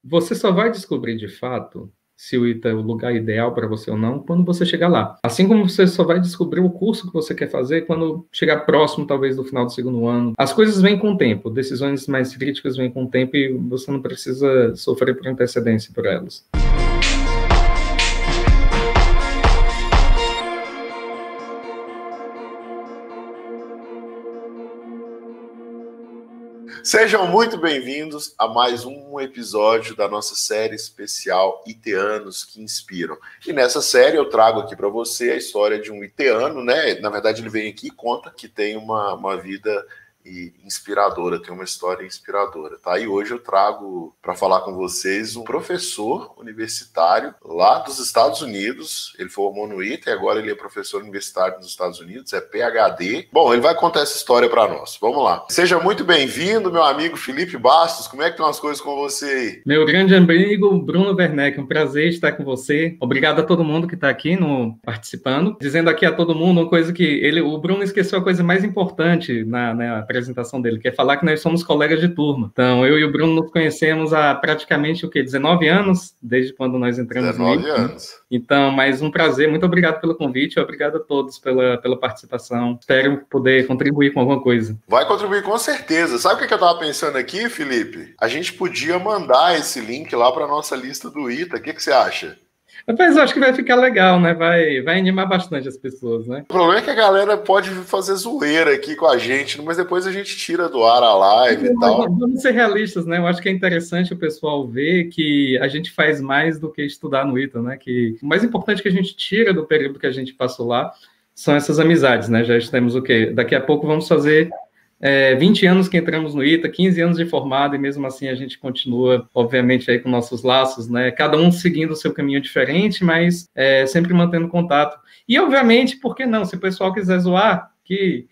Você só vai descobrir de fato se o ITA é o lugar ideal para você ou não quando você chegar lá. Assim como você só vai descobrir o curso que você quer fazer quando chegar próximo, talvez, do final do segundo ano. As coisas vêm com o tempo, decisões mais críticas vêm com o tempo e você não precisa sofrer por antecedência por elas. Sejam muito bem-vindos a mais um episódio da nossa série especial Iteanos que Inspiram. E nessa série eu trago aqui para você a história de um iteano, né? Na verdade, ele vem aqui e conta que tem uma vida inspiradora, tem uma história inspiradora, tá? E hoje eu trago para falar com vocês um professor universitário lá dos Estados Unidos. Ele formou no ITA e agora ele é professor universitário nos Estados Unidos, é PhD. Bom, ele vai contar essa história para nós. Vamos lá. Seja muito bem-vindo, meu amigo Felipe Bastos. Como é que estão as coisas com você aí? Meu grande amigo Bruno Werneck, um prazer estar com você. Obrigado a todo mundo que está aqui participando. Dizendo aqui a todo mundo uma coisa que o Bruno esqueceu a coisa mais importante na apresentação dele, que é falar que nós somos colegas de turma. Então, eu e o Bruno nos conhecemos há praticamente, 19 anos, desde quando nós entramos no ITA. 19 anos. Então, mais um prazer. Muito obrigado pelo convite, obrigado a todos pela participação. Espero poder contribuir com alguma coisa. Vai contribuir com certeza. Sabe o que eu estava pensando aqui, Felipe? A gente podia mandar esse link lá para nossa lista do ITA. O que você acha? Mas eu acho que vai ficar legal, né? Vai animar bastante as pessoas, né? O problema é que a galera pode fazer zoeira aqui com a gente, mas depois a gente tira do ar a live e tal. Vamos ser realistas, né? Eu acho que é interessante o pessoal ver que a gente faz mais do que estudar no ITA, né? Que o mais importante que a gente tira do período que a gente passou lá são essas amizades, né? Já temos o quê? Daqui a pouco vamos fazer 20 anos que entramos no ITA, 15 anos de formado, e mesmo assim a gente continua, obviamente, aí com nossos laços, né? Cada um seguindo o seu caminho diferente, mas sempre mantendo contato. E, obviamente, por que não? Se o pessoal quiser zoar, que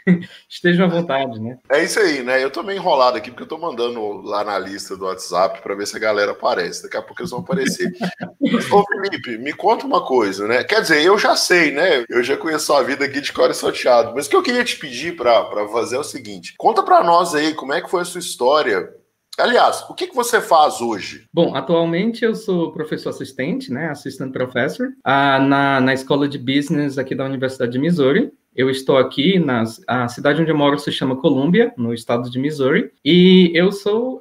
estejam à vontade, né? É isso aí, né? Eu tô meio enrolado aqui, porque eu tô mandando lá na lista do WhatsApp para ver se a galera aparece. Daqui a pouco eles vão aparecer. Ô, Felipe, me conta uma coisa, né? Quer dizer, eu já sei, né? Eu já conheço a vida aqui de cor e salteado. Mas o que eu queria te pedir para fazer é o seguinte. Conta para nós aí como é que foi a sua história. Aliás, o que você faz hoje? Bom, atualmente eu sou professor assistente, né? Assistant professor, na escola de business aqui da Universidade de Missouri. Eu estou aqui, a cidade onde eu moro se chama Columbia, no estado de Missouri, e eu estou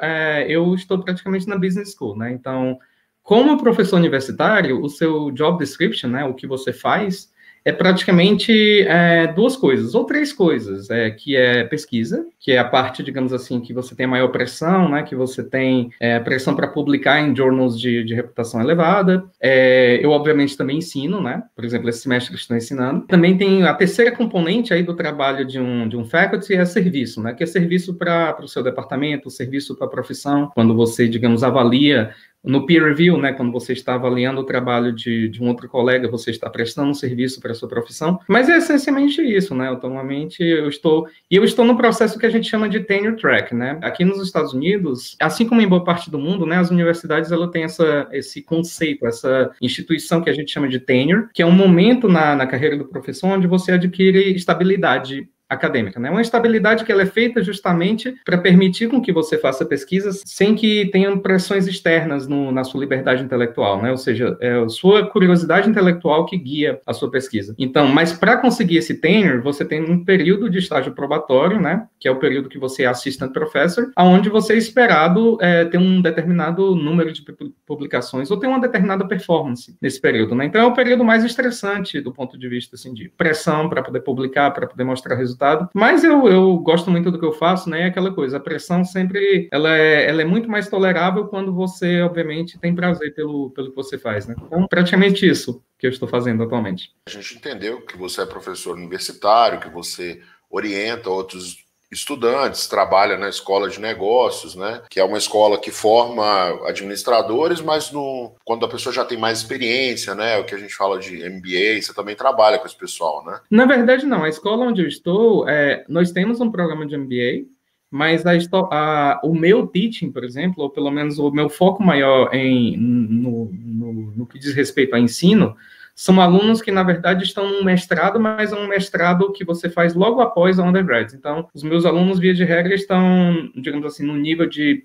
praticamente na business school, né? Então, como professor universitário, o seu job description, né, o que você faz, é praticamente duas coisas, ou três coisas, que é pesquisa, que é a parte, digamos assim, que você tem a maior pressão, né, que você tem pressão para publicar em journals de reputação elevada. Eu, obviamente, também ensino, né, por exemplo, esse semestre estou ensinando. Também tem a terceira componente aí do trabalho de um faculty, é serviço, né, que é serviço para o seu departamento, serviço para a profissão, quando você, digamos, avalia no peer review, né, quando você está avaliando o trabalho de um outro colega, você está prestando um serviço para a sua profissão, mas é essencialmente isso, né, atualmente eu estou no processo que a gente chama de tenure track, né, aqui nos Estados Unidos, assim como em boa parte do mundo, né, as universidades, ela tem esse conceito, essa instituição que a gente chama de tenure, que é um momento na carreira do professor onde você adquire estabilidade acadêmica, né? Uma estabilidade que ela é feita justamente para permitir com que você faça pesquisas sem que tenham pressões externas na sua liberdade intelectual, né? Ou seja, é a sua curiosidade intelectual que guia a sua pesquisa. Então, mas para conseguir esse tenure, você tem um período de estágio probatório, né? Que é o período que você é assistant professor, aonde você é esperado ter um determinado número de publicações ou ter uma determinada performance nesse período, né? Então, é o período mais estressante do ponto de vista, assim, de pressão para poder publicar, para poder mostrar resultados. Mas eu gosto muito do que eu faço, né? É aquela coisa, a pressão sempre, ela é muito mais tolerável quando você, obviamente, tem prazer pelo que você faz, né? Então, praticamente isso que eu estou fazendo atualmente. A gente entendeu que você é professor universitário, que você orienta outros estudantes, trabalha na escola de negócios, né? Que é uma escola que forma administradores, mas quando a pessoa já tem mais experiência, né? O que a gente fala de MBA, você também trabalha com esse pessoal, né? Na verdade, não. A escola onde eu estou, nós temos um programa de MBA, mas o meu teaching, por exemplo, ou pelo menos o meu foco maior no que diz respeito a ensino, são alunos que, na verdade, estão num mestrado, mas é um mestrado que você faz logo após a undergrad. Então, os meus alunos, via de regra, estão, digamos assim, no nível de...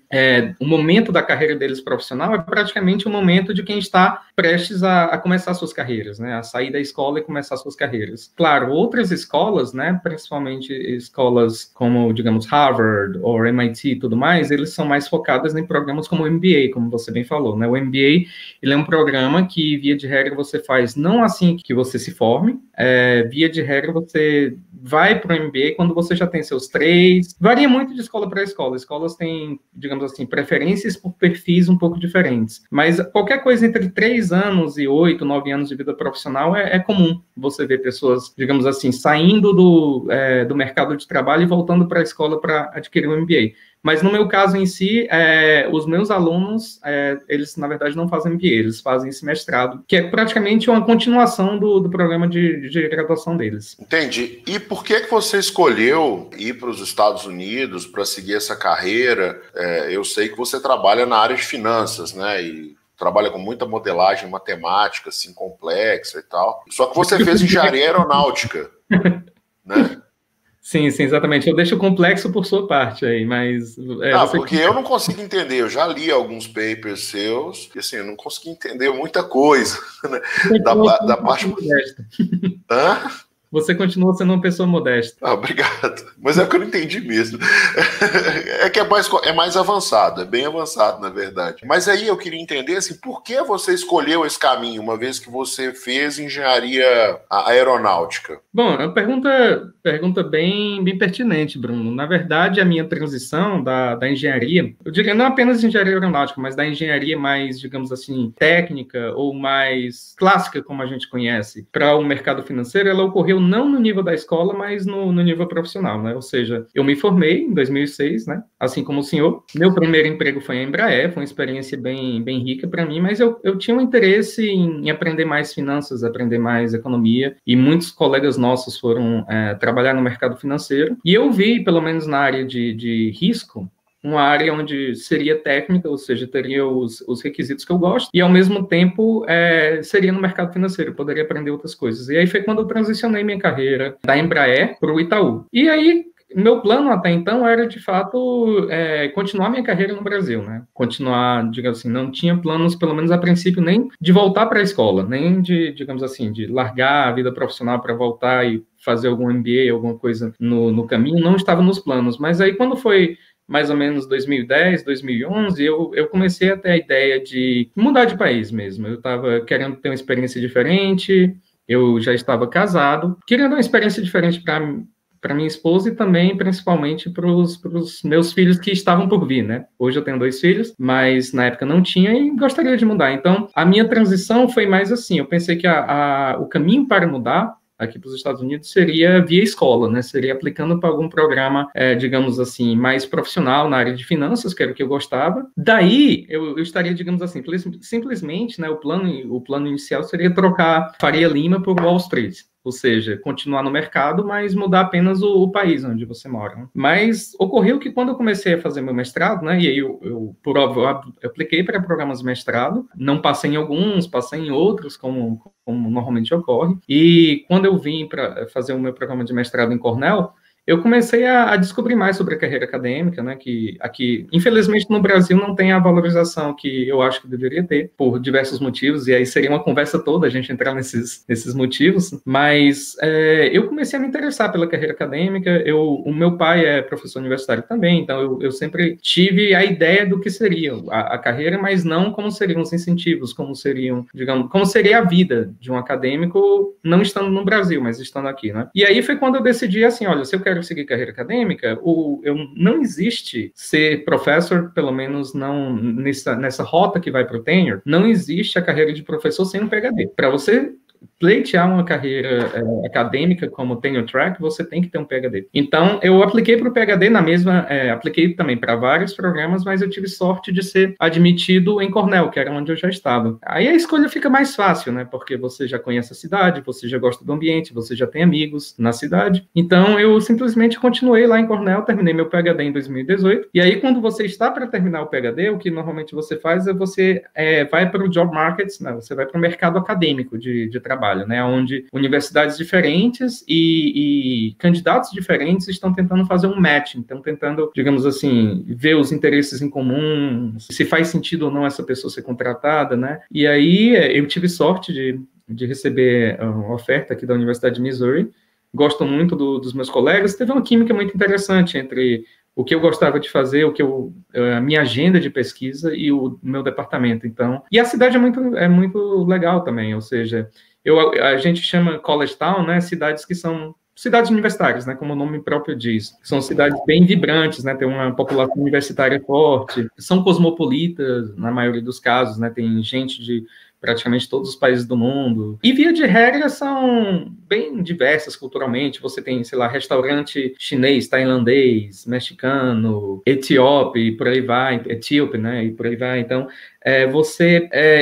o momento da carreira deles profissional é praticamente o momento de quem está prestes a começar suas carreiras, né? A sair da escola e começar suas carreiras. Claro, outras escolas, né? Principalmente escolas como, digamos, Harvard ou MIT e tudo mais, eles são mais focadas em programas como o MBA, como você bem falou, né? O MBA, ele é um programa que, via de regra, você faz não assim que você se forme, via de regra, você vai para o MBA quando você já tem seus 3, varia muito de escola para escola, escolas têm, digamos assim, preferências por perfis um pouco diferentes, mas qualquer coisa entre 3 anos e 8, 9 anos de vida profissional é comum você ver pessoas, digamos assim, saindo do mercado de trabalho e voltando para a escola para adquirir um MBA. Mas no meu caso em si, os meus alunos, eles na verdade não fazem MBA, eles fazem esse mestrado, que é praticamente uma continuação do programa de graduação deles. Entendi. E por que você escolheu ir para os Estados Unidos para seguir essa carreira? Eu sei que você trabalha na área de finanças, né? E trabalha com muita modelagem matemática, assim, complexa e tal. Só que você fez engenharia aeronáutica, né? Sim, exatamente. Eu deixo complexo por sua parte aí, mas... porque eu não consigo entender. Eu já li alguns papers seus e, assim, eu não consegui entender muita coisa, né? Da parte... Hã? Você continua sendo uma pessoa modesta. Obrigado. Mas é o que eu não entendi mesmo. É que é mais avançado, é bem avançado, na verdade. Mas aí eu queria entender, assim, por que você escolheu esse caminho, uma vez que você fez engenharia aeronáutica? Bom, é uma pergunta bem pertinente, Bruno. Na verdade, a minha transição da engenharia, eu diria não apenas engenharia aeronáutica, mas da engenharia mais, digamos assim, técnica ou mais clássica, como a gente conhece, para o mercado financeiro, ela ocorreu não no nível da escola, mas no nível profissional, né? Ou seja, eu me formei em 2006, né? Assim como o senhor. Meu primeiro emprego foi a Embraer, foi uma experiência bem rica para mim, mas eu tinha um interesse em aprender mais finanças, aprender mais economia, e muitos colegas nossos foram trabalhar no mercado financeiro, e eu vi, pelo menos na área de risco, uma área onde seria técnica, ou seja, teria os requisitos que eu gosto, e ao mesmo tempo seria no mercado financeiro, poderia aprender outras coisas. E aí foi quando eu transicionei minha carreira da Embraer para o Itaú. E aí, meu plano até então era, de fato, continuar minha carreira no Brasil, né? Continuar, digamos assim, não tinha planos, pelo menos a princípio, nem de voltar para a escola, nem de, digamos assim, de largar a vida profissional para voltar e fazer algum MBA, alguma coisa no caminho, não estava nos planos. Mas aí, quando foi mais ou menos 2010, 2011, eu comecei a ter a ideia de mudar de país mesmo. Eu estava querendo ter uma experiência diferente, eu já estava casado, querendo uma experiência diferente para minha esposa e também, principalmente, para os meus filhos que estavam por vir, né? Hoje eu tenho 2 filhos, mas na época não tinha e gostaria de mudar. Então, a minha transição foi mais assim, eu pensei que o caminho para mudar aqui para os Estados Unidos seria via escola, né? Seria aplicando para algum programa, digamos assim, mais profissional na área de finanças, que era o que eu gostava. Daí, eu estaria, digamos assim, simplesmente, né? O plano inicial seria trocar Faria Lima por Wall Street. Ou seja, continuar no mercado, mas mudar apenas o país onde você mora, né? Mas ocorreu que quando eu comecei a fazer meu mestrado, né, e aí eu por óbvio, eu apliquei para programas de mestrado, não passei em alguns, passei em outros, como normalmente ocorre, e quando eu vim para fazer o meu programa de mestrado em Cornell, eu comecei a descobrir mais sobre a carreira acadêmica, né, que aqui, infelizmente, no Brasil não tem a valorização que eu acho que deveria ter, por diversos motivos, e aí seria uma conversa toda a gente entrar nesses motivos, mas eu comecei a me interessar pela carreira acadêmica, o meu pai é professor universitário também, então eu sempre tive a ideia do que seria a carreira, mas não como seriam os incentivos, como seria a vida de um acadêmico, não estando no Brasil, mas estando aqui, né? E aí foi quando eu decidi, assim, olha, se eu quero seguir carreira acadêmica, não existe ser professor, pelo menos não nessa rota que vai para o tenure, não existe a carreira de professor sem um PhD. Para você pleitear uma carreira acadêmica como tenure track, você tem que ter um PhD. Então, eu apliquei para o PhD apliquei também para vários programas, mas eu tive sorte de ser admitido em Cornell, que era onde eu já estava. Aí a escolha fica mais fácil, né? Porque você já conhece a cidade, você já gosta do ambiente, você já tem amigos na cidade. Então, eu simplesmente continuei lá em Cornell, terminei meu PhD em 2018. E aí, quando você está para terminar o PhD, o que normalmente você faz é você vai para o job market, né? Você vai para o mercado acadêmico de trabalho. trabalho, né? Onde universidades diferentes e candidatos diferentes estão tentando fazer um match, então tentando, digamos assim, ver os interesses em comum, se faz sentido ou não essa pessoa ser contratada, né? E aí eu tive sorte de receber uma oferta aqui da Universidade de Missouri. Gosto muito dos meus colegas. Teve uma química muito interessante entre o que eu gostava de fazer, a minha agenda de pesquisa e o meu departamento. Então, e a cidade é muito legal também, ou seja, a gente chama College Town, né, cidades que são cidades universitárias, né, como o nome próprio diz. São cidades bem vibrantes, né, tem uma população universitária forte, são cosmopolitas, na maioria dos casos, né, tem gente de praticamente todos os países do mundo. E, via de regra, são bem diversas culturalmente. Você tem, sei lá, restaurante chinês, tailandês, mexicano, etíope, e por aí vai, etíope, né, e por aí vai. Então,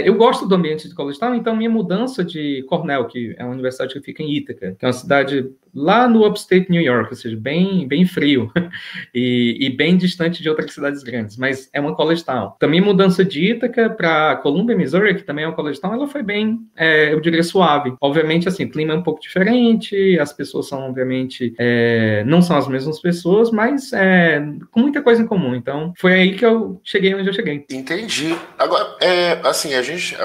eu gosto do ambiente de College Town, então minha mudança de Cornell, que é uma universidade que fica em Ítaca, que é uma cidade lá no upstate New York, ou seja, bem, bem frio e bem distante de outras cidades grandes, mas é uma College Town. Também mudança de Ítaca para Columbia, Missouri, que também é uma College Town, ela foi bem, eu diria, suave. Obviamente, assim, o clima é um pouco diferente, as pessoas são, obviamente, não são as mesmas pessoas, mas com muita coisa em comum. Então, foi aí que eu cheguei onde eu cheguei. Entendi. Agora, assim, a gente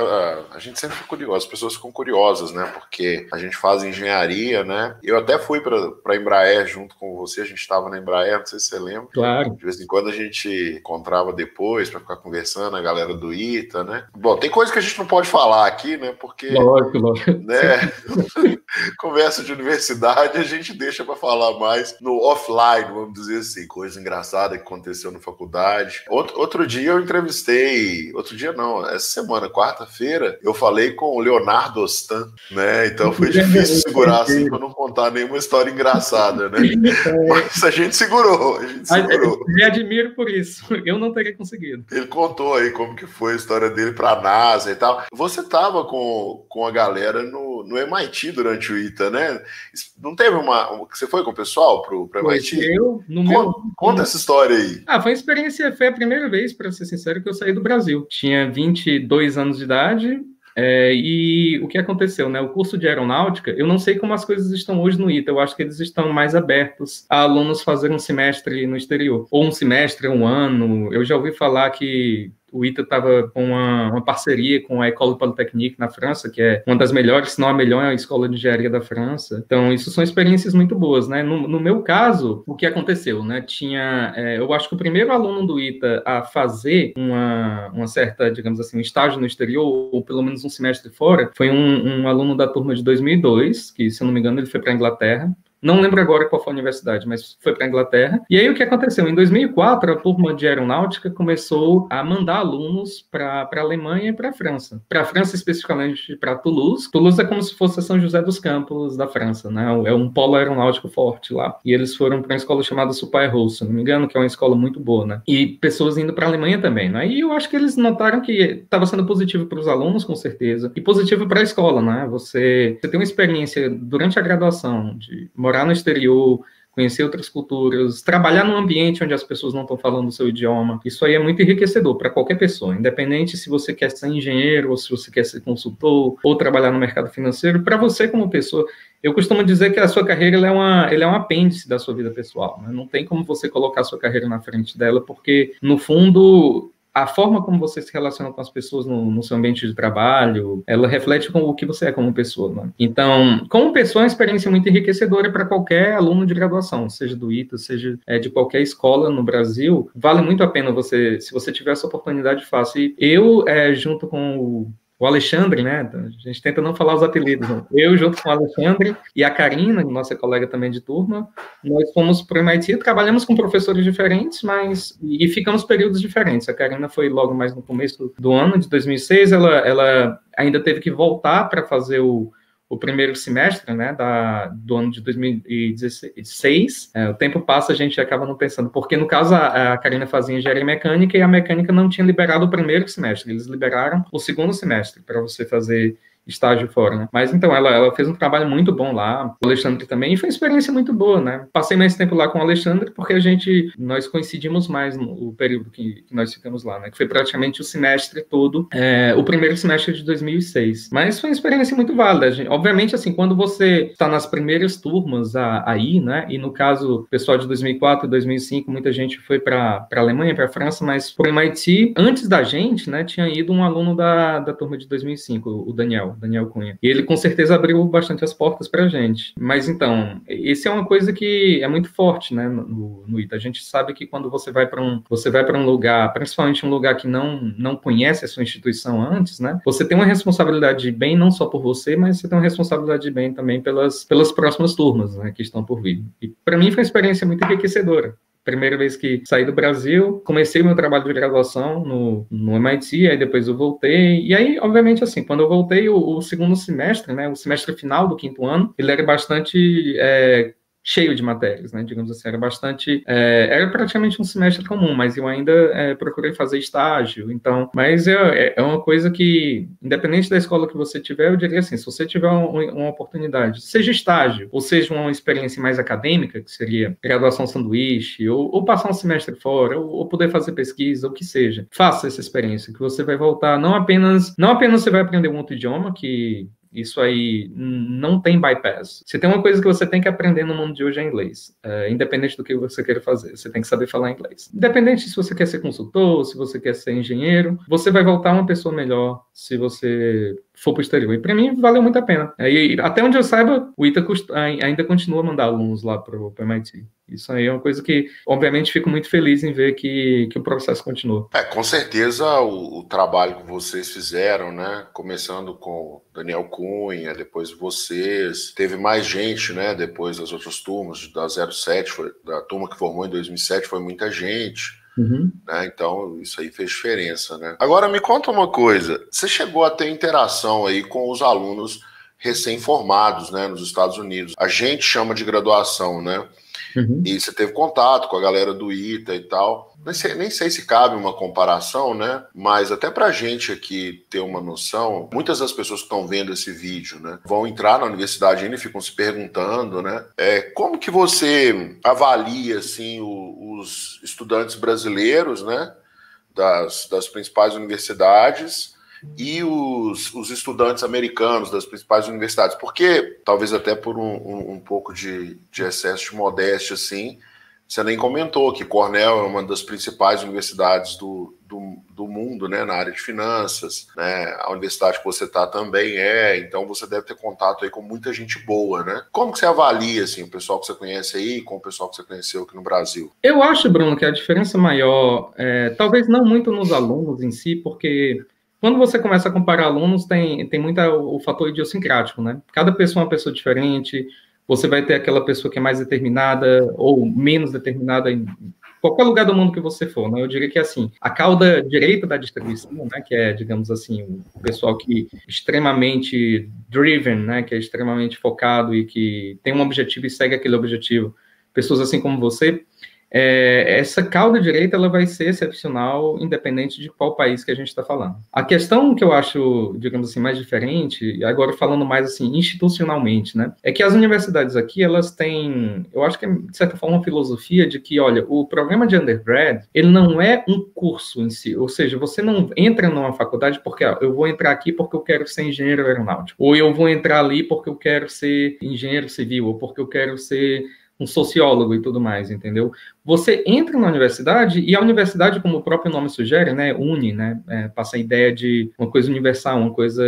sempre fica curioso, as pessoas ficam curiosas, né? Porque a gente faz engenharia, né? Eu até fui para a Embraer junto com você, a gente estava na Embraer, não sei se você lembra. Claro. De vez em quando a gente encontrava depois para ficar conversando, a galera do ITA, né? Bom, tem coisa que a gente não pode falar aqui, né? Porque, lógico. Né? Conversa de universidade a gente deixa para falar mais no offline, vamos dizer assim, coisa engraçada que aconteceu na faculdade. Outro dia eu entrevistei, outro dia não, essa semana, quarta-feira, eu falei com o Leonardo Ostan, né? Então foi difícil segurar assim para não contar nenhuma história engraçada, né? Mas a gente segurou. Me admiro por isso. Eu não teria conseguido. Ele contou aí como que foi a história dele para a NASA e tal. Você estava com a galera no MIT durante o ITA, né? Não teve você foi com o pessoal para o MIT? Conta essa história aí. Foi uma experiência, foi a primeira vez, para ser sincero, que eu saí do Brasil. Tinha 22 anos de idade. E o que aconteceu, né? O curso de aeronáutica, eu não sei como as coisas estão hoje no ITA, eu acho que eles estão mais abertos a alunos fazerem um semestre no exterior, ou um semestre, um ano. Eu já ouvi falar que o ITA estava com uma parceria com a École Polytechnique na França, que é uma das melhores, se não a melhor escola de engenharia da França. Então, isso são experiências muito boas, né? No meu caso, o que aconteceu, né? Eu acho que o primeiro aluno do ITA a fazer uma certa, digamos assim, um estágio no exterior, ou pelo menos um semestre fora, foi um aluno da turma de 2002, que, se eu não me engano, ele foi para a Inglaterra. Não lembro agora qual foi a universidade, mas foi para a Inglaterra. E aí o que aconteceu? Em 2004, a turma de aeronáutica começou a mandar alunos para a Alemanha e para a França. Para a França, especificamente para Toulouse. Toulouse é como se fosse a São José dos Campos da França, né? É um polo aeronáutico forte lá. E eles foram para uma escola chamada Superior, se não me engano, que é uma escola muito boa, né? E pessoas indo para a Alemanha também, né? E eu acho que eles notaram que estava sendo positivo para os alunos, com certeza, e positivo para a escola, né? Você tem uma experiência durante a graduação de morar no exterior, conhecer outras culturas, trabalhar num ambiente onde as pessoas não estão falando o seu idioma. Isso aí é muito enriquecedor para qualquer pessoa, independente se você quer ser engenheiro, ou se você quer ser consultor, ou trabalhar no mercado financeiro. Para você como pessoa, eu costumo dizer que a sua carreira ela é um apêndice da sua vida pessoal, né? Não tem como você colocar a sua carreira na frente dela, porque, no fundo, a forma como você se relaciona com as pessoas no seu ambiente de trabalho, ela reflete com o que você é como pessoa, né? Então, como pessoa, é uma experiência muito enriquecedora para qualquer aluno de graduação, seja do ITA, seja de qualquer escola no Brasil. Vale muito a pena se você tiver essa oportunidade, faça. E eu, junto com o Alexandre, né? A gente tenta não falar os apelidos. Né? Eu, junto com o Alexandre e a Karina, nossa colega também de turma, nós fomos para o MIT, trabalhamos com professores diferentes, e ficamos períodos diferentes. A Karina foi logo mais no começo do ano, de 2006, ela ainda teve que voltar para fazer o primeiro semestre, né, do ano de 2016, o tempo passa, a gente acaba não pensando, porque no caso a Karina fazia engenharia mecânica e a mecânica não tinha liberado o primeiro semestre, eles liberaram o segundo semestre para você fazer estágio fora, né? Mas então, ela fez um trabalho muito bom lá, o Alexandre também, e foi uma experiência muito boa, né? Passei mais tempo lá com o Alexandre porque nós coincidimos mais no período que nós ficamos lá, né? Que foi praticamente o semestre todo, o primeiro semestre de 2006. Mas foi uma experiência muito válida, gente. Obviamente, assim, quando você está nas primeiras turmas aí, né? E no caso, o pessoal de 2004 e 2005, muita gente foi para a Alemanha, para a França, mas por MIT, antes da gente, né? Tinha ido um aluno da turma de 2005, o Daniel Cunha. E ele com certeza abriu bastante as portas para a gente. Mas então, isso é uma coisa que é muito forte, né? No ITA. A gente sabe que quando você vai para um lugar, principalmente um lugar que não conhece a sua instituição antes, né? Você tem uma responsabilidade de bem não só por você, mas você tem uma responsabilidade de bem também pelas próximas turmas, né, que estão por vir. E para mim foi uma experiência muito enriquecedora. Primeira vez que saí do Brasil, comecei meu trabalho de graduação no MIT, aí depois eu voltei, e aí, obviamente, assim, quando eu voltei, o segundo semestre, né, o semestre final do quinto ano, ele era bastante cheio de matérias, né, digamos assim, era praticamente um semestre comum, mas eu ainda procurei fazer estágio, então, mas é uma coisa que, independente da escola que você tiver, eu diria assim, se você tiver uma oportunidade, seja estágio, ou seja uma experiência mais acadêmica, que seria graduação sanduíche, ou passar um semestre fora, ou poder fazer pesquisa, ou o que seja, faça essa experiência, que você vai voltar, não apenas você vai aprender um outro idioma, que isso aí não tem bypass. Se tem uma coisa que você tem que aprender no mundo de hoje é inglês. Independente do que você queira fazer, você tem que saber falar inglês. Independente se você quer ser consultor, se você quer ser engenheiro, você vai voltar uma pessoa melhor se você for para o exterior. E para mim, valeu muito a pena. E até onde eu saiba, o ITA ainda continua a mandar alunos lá para o MIT. Isso aí é uma coisa que, obviamente, fico muito feliz em ver que o processo continua. Com certeza o trabalho que vocês fizeram, né? Começando com Daniel Cunha, depois vocês, teve mais gente, né? Depois das outras turmas, da 07, da turma que formou em 2007, foi muita gente. Uhum. Né? Então, isso aí fez diferença, né? Agora, me conta uma coisa. Você chegou a ter interação aí com os alunos recém-formados, né? Nos Estados Unidos. A gente chama de graduação, né? Uhum. E você teve contato com a galera do ITA e tal. Nem sei se cabe uma comparação, né? Mas até pra gente aqui ter uma noção, muitas das pessoas que estão vendo esse vídeo, né, vão entrar na universidade ainda e ficam se perguntando, né? Como que você avalia, assim, os estudantes brasileiros, né? Das principais universidades e os estudantes americanos das principais universidades, porque, talvez até por um pouco de excesso de modéstia, assim, você nem comentou que Cornell é uma das principais universidades do mundo, né, na área de finanças, né, a universidade que você está também então você deve ter contato aí com muita gente boa, né? Como que você avalia, assim, o pessoal que você conhece aí com o pessoal que você conheceu aqui no Brasil? Eu acho, Bruno, que a diferença maior, talvez não muito nos alunos em si, porque quando você começa a comparar alunos, tem muito o fator idiosincrático, né? Cada pessoa é uma pessoa diferente, você vai ter aquela pessoa que é mais determinada ou menos determinada em qualquer lugar do mundo que você for, né? Eu diria que, assim, a cauda direita da distribuição, né, que é, digamos assim, o pessoal que é extremamente driven, né, que é extremamente focado e que tem um objetivo e segue aquele objetivo, pessoas assim como você, essa cauda direita ela vai ser excepcional, independente de qual país que a gente está falando. A questão que eu acho, digamos assim, mais diferente, agora falando mais assim, institucionalmente, né, é que as universidades aqui, elas têm, eu acho que é, de certa forma, uma filosofia de que, olha, o programa de undergrad, ele não é um curso em si, ou seja, você não entra numa faculdade porque, eu vou entrar aqui porque eu quero ser engenheiro aeronáutico, ou eu vou entrar ali porque eu quero ser engenheiro civil, ou porque eu quero ser um sociólogo e tudo mais, entendeu? Você entra na universidade, e a universidade, como o próprio nome sugere, né, une, né, passa a ideia de uma coisa universal, uma coisa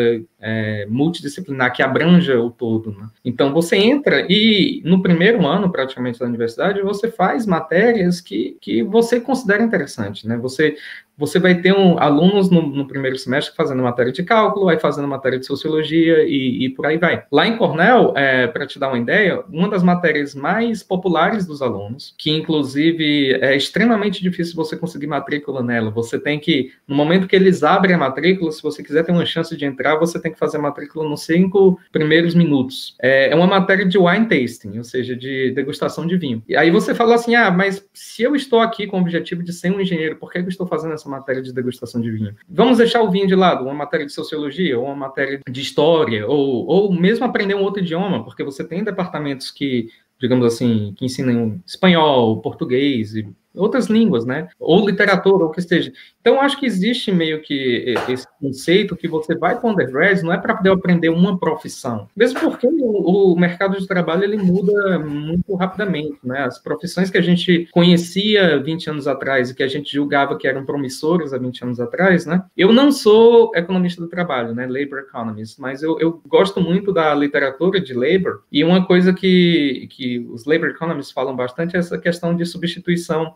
multidisciplinar, que abranja o todo, né? Então, você entra e, no primeiro ano, praticamente, da universidade, você faz matérias que você considera interessante, né? Você vai ter alunos no primeiro semestre fazendo matéria de cálculo, aí fazendo matéria de sociologia e por aí vai. Lá em Cornell, para te dar uma ideia, uma das matérias mais populares dos alunos, que inclusive é extremamente difícil você conseguir matrícula nela, você tem que, no momento que eles abrem a matrícula, se você quiser ter uma chance de entrar, você tem que fazer a matrícula nos 5 primeiros minutos. É uma matéria de wine tasting, ou seja, de degustação de vinho. E aí você fala assim, mas se eu estou aqui com o objetivo de ser um engenheiro, por que eu estou fazendo essa matéria de degustação de vinho. Vamos deixar o vinho de lado, uma matéria de sociologia, ou uma matéria de história, ou mesmo aprender um outro idioma, porque você tem departamentos que, digamos assim, que ensinam espanhol, português e outras línguas, né? Ou literatura, ou o que seja. Então, acho que existe meio que esse conceito que você vai para o undergrad não é para poder aprender uma profissão. Mesmo porque o mercado de trabalho, ele muda muito rapidamente, né? As profissões que a gente conhecia 20 anos atrás e que a gente julgava que eram promissoras há 20 anos atrás, né? Eu não sou economista do trabalho, né? Labor economist, mas eu gosto muito da literatura de labor, e uma coisa que os labor economists falam bastante é essa questão de substituição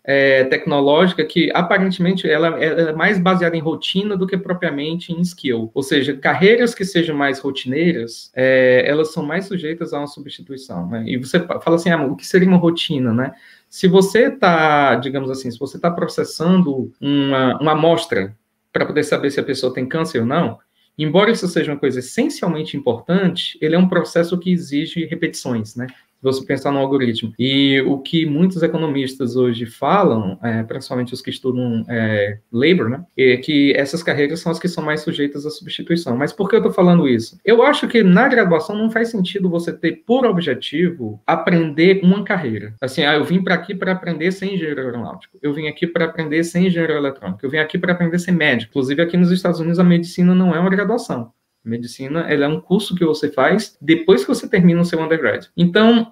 tecnológica, que aparentemente ela é mais baseada em rotina do que propriamente em skill. Ou seja, carreiras que sejam mais rotineiras, elas são mais sujeitas a uma substituição, né? E você fala assim, o que seria uma rotina, né? Se você está, digamos assim, se você está processando uma amostra para poder saber se a pessoa tem câncer ou não, embora isso seja uma coisa essencialmente importante, ele é um processo que exige repetições, né? Você pensar no algoritmo. E o que muitos economistas hoje falam, principalmente os que estudam labor, né, é que essas carreiras são as que são mais sujeitas à substituição. Mas por que eu estou falando isso? Eu acho que na graduação não faz sentido você ter por objetivo aprender uma carreira. Assim, eu vim para aqui para aprender ser engenheiro aeronáutico. Eu vim aqui para aprender ser engenheiro eletrônico. Eu vim aqui para aprender ser médico. Inclusive, aqui nos Estados Unidos, a medicina não é uma graduação. Medicina, ela é um curso que você faz depois que você termina o seu undergrad. Então,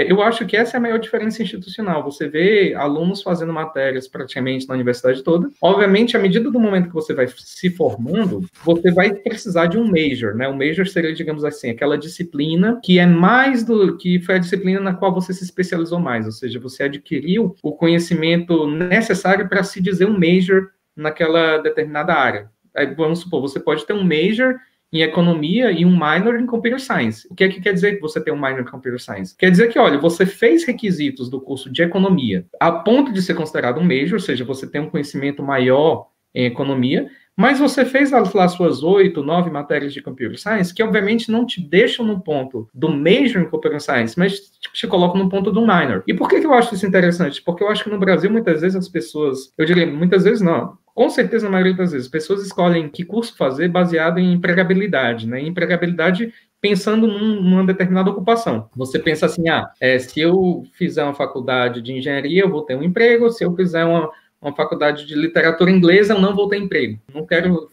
eu acho que essa é a maior diferença institucional. Você vê alunos fazendo matérias praticamente na universidade toda. Obviamente, à medida do momento que você vai se formando, você vai precisar de um major, né? O major seria, digamos assim, aquela disciplina que é mais que foi a disciplina na qual você se especializou mais, ou seja, você adquiriu o conhecimento necessário para se dizer um major naquela determinada área. Aí, vamos supor, você pode ter um major em economia e um minor em computer science. O que é que quer dizer que você tem um minor em computer science? Quer dizer que, olha, você fez requisitos do curso de economia a ponto de ser considerado um major, ou seja, você tem um conhecimento maior em economia, mas você fez lá suas 8, 9 matérias de computer science, que obviamente não te deixam no ponto do major em computer science, mas te colocam no ponto do minor. E por que eu acho isso interessante? Porque eu acho que no Brasil, muitas vezes as pessoas, eu diria, muitas vezes não, com certeza, na maioria das vezes, pessoas escolhem que curso fazer baseado em empregabilidade, né? Empregabilidade pensando numa determinada ocupação. Você pensa assim, se eu fizer uma faculdade de engenharia, eu vou ter um emprego, se eu fizer uma faculdade de literatura inglesa, eu não vou ter emprego. Não quero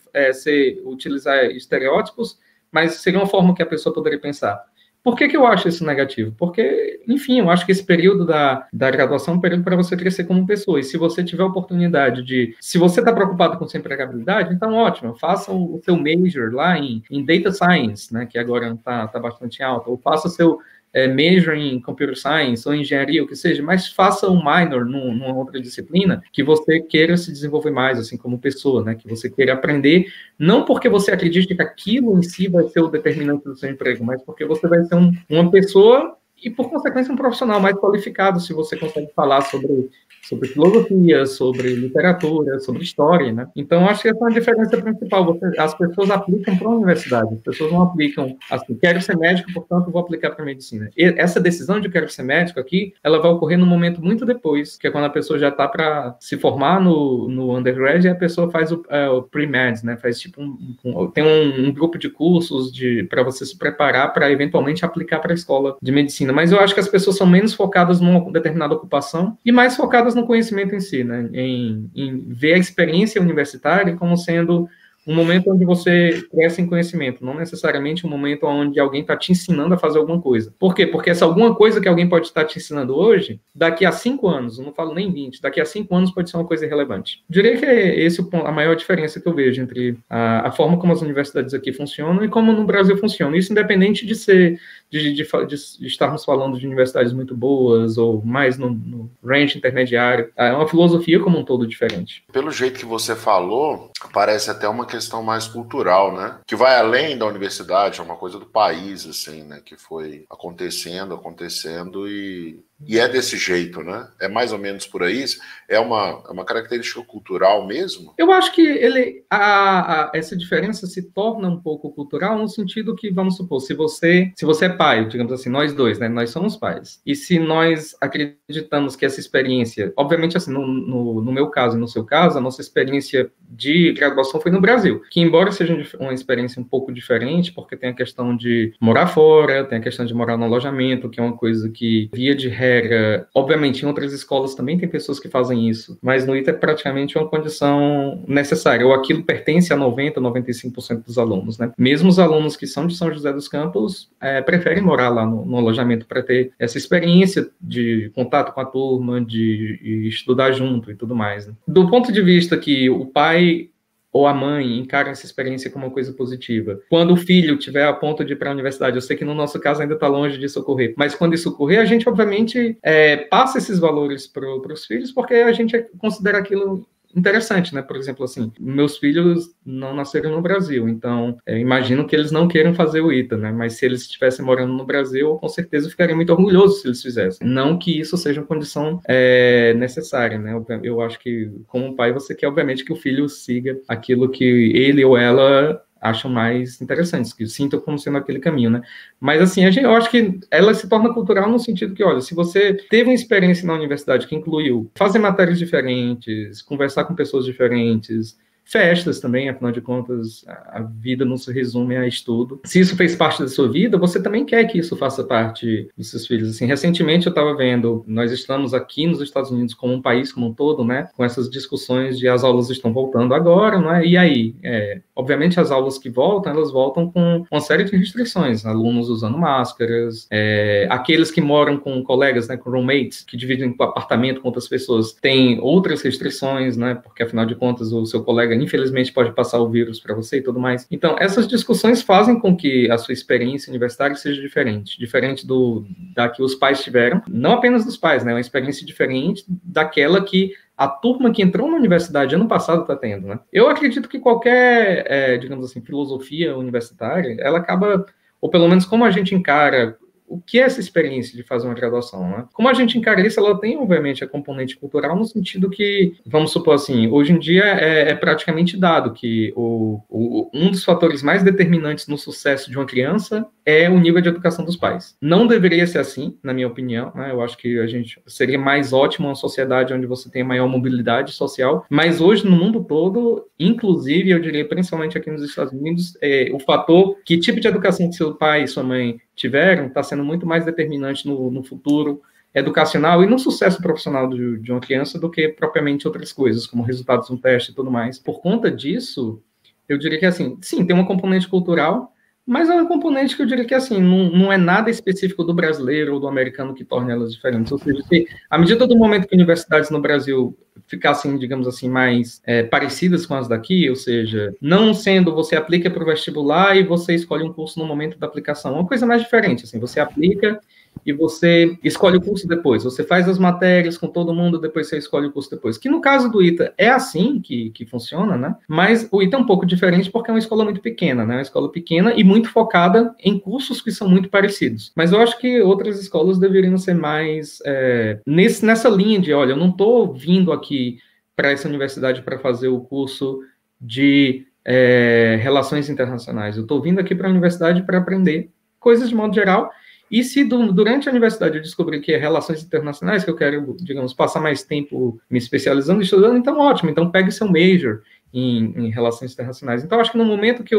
utilizar estereótipos, mas seria uma forma que a pessoa poderia pensar. Por que eu acho isso negativo? Porque, enfim, eu acho que esse período da graduação é um período para você crescer como pessoa. E se você tiver a oportunidade se você está preocupado com sua empregabilidade, então ótimo, faça o seu major lá em Data Science, né, que agora está bastante alto, ou faça o seu major em Computer Science ou engenharia, o que seja, mas faça um minor numa outra disciplina que você queira se desenvolver mais, assim, como pessoa, né? Que você queira aprender, não porque você acredite que aquilo em si vai ser o determinante do seu emprego, mas porque você vai ser uma pessoa e, por consequência, um profissional mais qualificado, se você consegue falar sobre filosofia, sobre literatura, sobre história, né? Então, acho que essa é uma diferença principal. As pessoas aplicam para a universidade, as pessoas não aplicam assim, quero ser médico, portanto, vou aplicar para a medicina. E essa decisão de quero ser médico aqui, ela vai ocorrer num momento muito depois, que é quando a pessoa já está para se formar no undergrad e a pessoa faz o pre-med, né? Faz tipo tem um grupo de cursos para você se preparar para eventualmente aplicar para a escola de medicina. Mas eu acho que as pessoas são menos focadas numa determinada ocupação e mais focadas no conhecimento em si, né? Em ver a experiência universitária como sendo um momento onde você cresce em conhecimento, não necessariamente um momento onde alguém está te ensinando a fazer alguma coisa. Por quê? Porque essa alguma coisa que alguém pode estar te ensinando hoje, daqui a 5 anos, eu não falo nem 20, daqui a 5 anos pode ser uma coisa irrelevante. Eu diria que é esse a maior diferença que eu vejo entre a forma como as universidades aqui funcionam e como no Brasil funciona. Isso independente de estarmos falando de universidades muito boas ou mais no range intermediário. É uma filosofia como um todo diferente. Pelo jeito que você falou, parece até uma questão mais cultural, né? Que vai além da universidade, é uma coisa do país, assim, né? Que foi acontecendo e E é desse jeito, né? É mais ou menos por aí. É uma característica cultural mesmo? Eu acho que essa diferença se torna um pouco cultural no sentido que, vamos supor, se você é pai, digamos assim, nós dois, né? Nós somos pais. E se nós acreditamos que essa experiência, obviamente, assim, no meu caso e no seu caso, a nossa experiência de graduação foi no Brasil, que embora seja uma experiência um pouco diferente, porque tem a questão de morar fora, tem a questão de morar no alojamento, que é uma coisa que, via de regra, obviamente, em outras escolas também tem pessoas que fazem isso, mas no ITA é praticamente uma condição necessária, ou aquilo pertence a 90%, 95% dos alunos, né? Mesmo os alunos que são de São José dos Campos preferem morar lá no alojamento para ter essa experiência de contato com a turma, de estudar junto e tudo mais, né? Do ponto de vista que o pai ou a mãe encara essa experiência como uma coisa positiva. Quando o filho tiver a ponto de ir para a universidade, eu sei que no nosso caso ainda está longe disso ocorrer, mas quando isso ocorrer, a gente obviamente passa esses valores para os filhos, porque a gente considera aquilo interessante, né? Por exemplo, assim, meus filhos não nasceram no Brasil, então imagino que eles não queiram fazer o ITA, né? Mas se eles estivessem morando no Brasil, eu com certeza ficaria muito orgulhoso se eles fizessem. Não que isso seja uma condição necessária, né? Eu acho que, como pai, você quer, obviamente, que o filho siga aquilo que ele ou ela acham mais interessantes, que sintam como sendo aquele caminho, né? Mas, assim, eu acho que ela se torna cultural no sentido que, olha, se você teve uma experiência na universidade que incluiu fazer matérias diferentes, conversar com pessoas diferentes, festas também, afinal de contas, a vida não se resume a estudo. Se isso fez parte da sua vida, você também quer que isso faça parte dos seus filhos. Assim, recentemente eu estava vendo, nós estamos aqui nos Estados Unidos como um país como um todo, né, com essas discussões de as aulas estão voltando agora, não é? E aí? Obviamente as aulas que voltam, elas voltam com uma série de restrições, alunos usando máscaras, aqueles que moram com colegas, né, com roommates, que dividem o apartamento com outras pessoas, têm outras restrições, né, porque afinal de contas o seu colega infelizmente pode passar o vírus para você e tudo mais. Então, essas discussões fazem com que a sua experiência universitária seja diferente da que os pais tiveram, não apenas dos pais, né, uma experiência diferente daquela que a turma que entrou na universidade ano passado está tendo, né? Eu acredito que qualquer, digamos assim, filosofia universitária, ela acaba, ou pelo menos como a gente encara o que é essa experiência de fazer uma graduação, né? Como a gente encara isso, ela tem, obviamente, a componente cultural no sentido que, vamos supor assim, hoje em dia é praticamente dado que um dos fatores mais determinantes no sucesso de uma criança é o nível de educação dos pais. Não deveria ser assim, na minha opinião, né? Eu acho que seria mais ótimo uma sociedade onde você tem maior mobilidade social, mas hoje no mundo todo, inclusive, eu diria principalmente aqui nos Estados Unidos, o fator que tipo de educação que seu pai e sua mãe tiveram está sendo muito mais determinante no futuro educacional e no sucesso profissional de uma criança do que propriamente outras coisas, como resultados de um teste e tudo mais. Por conta disso, eu diria que, assim, sim, tem uma componente cultural, mas é uma componente que eu diria que, assim, não é nada específico do brasileiro ou do americano que torna elas diferentes. Ou seja, se, à medida do momento que universidades no Brasil ficassem, digamos assim, mais parecidas com as daqui, ou seja, não sendo você aplica para o vestibular e você escolhe um curso no momento da aplicação, uma coisa mais diferente, assim, você aplica e você escolhe o curso depois, você faz as matérias com todo mundo, depois você escolhe o curso depois, que no caso do ITA é assim que funciona, né? Mas o ITA é um pouco diferente porque é uma escola muito pequena, né? Uma escola pequena e muito focada em cursos que são muito parecidos. Mas eu acho que outras escolas deveriam ser mais nessa linha de, olha, eu não estou vindo aqui para essa universidade para fazer o curso de relações internacionais, eu estou vindo aqui para a universidade para aprender coisas de modo geral. E se durante a universidade eu descobrir que é relações internacionais, que eu quero, digamos, passar mais tempo me especializando, estudando, então ótimo, então pegue seu major em relações internacionais. Então acho que no momento que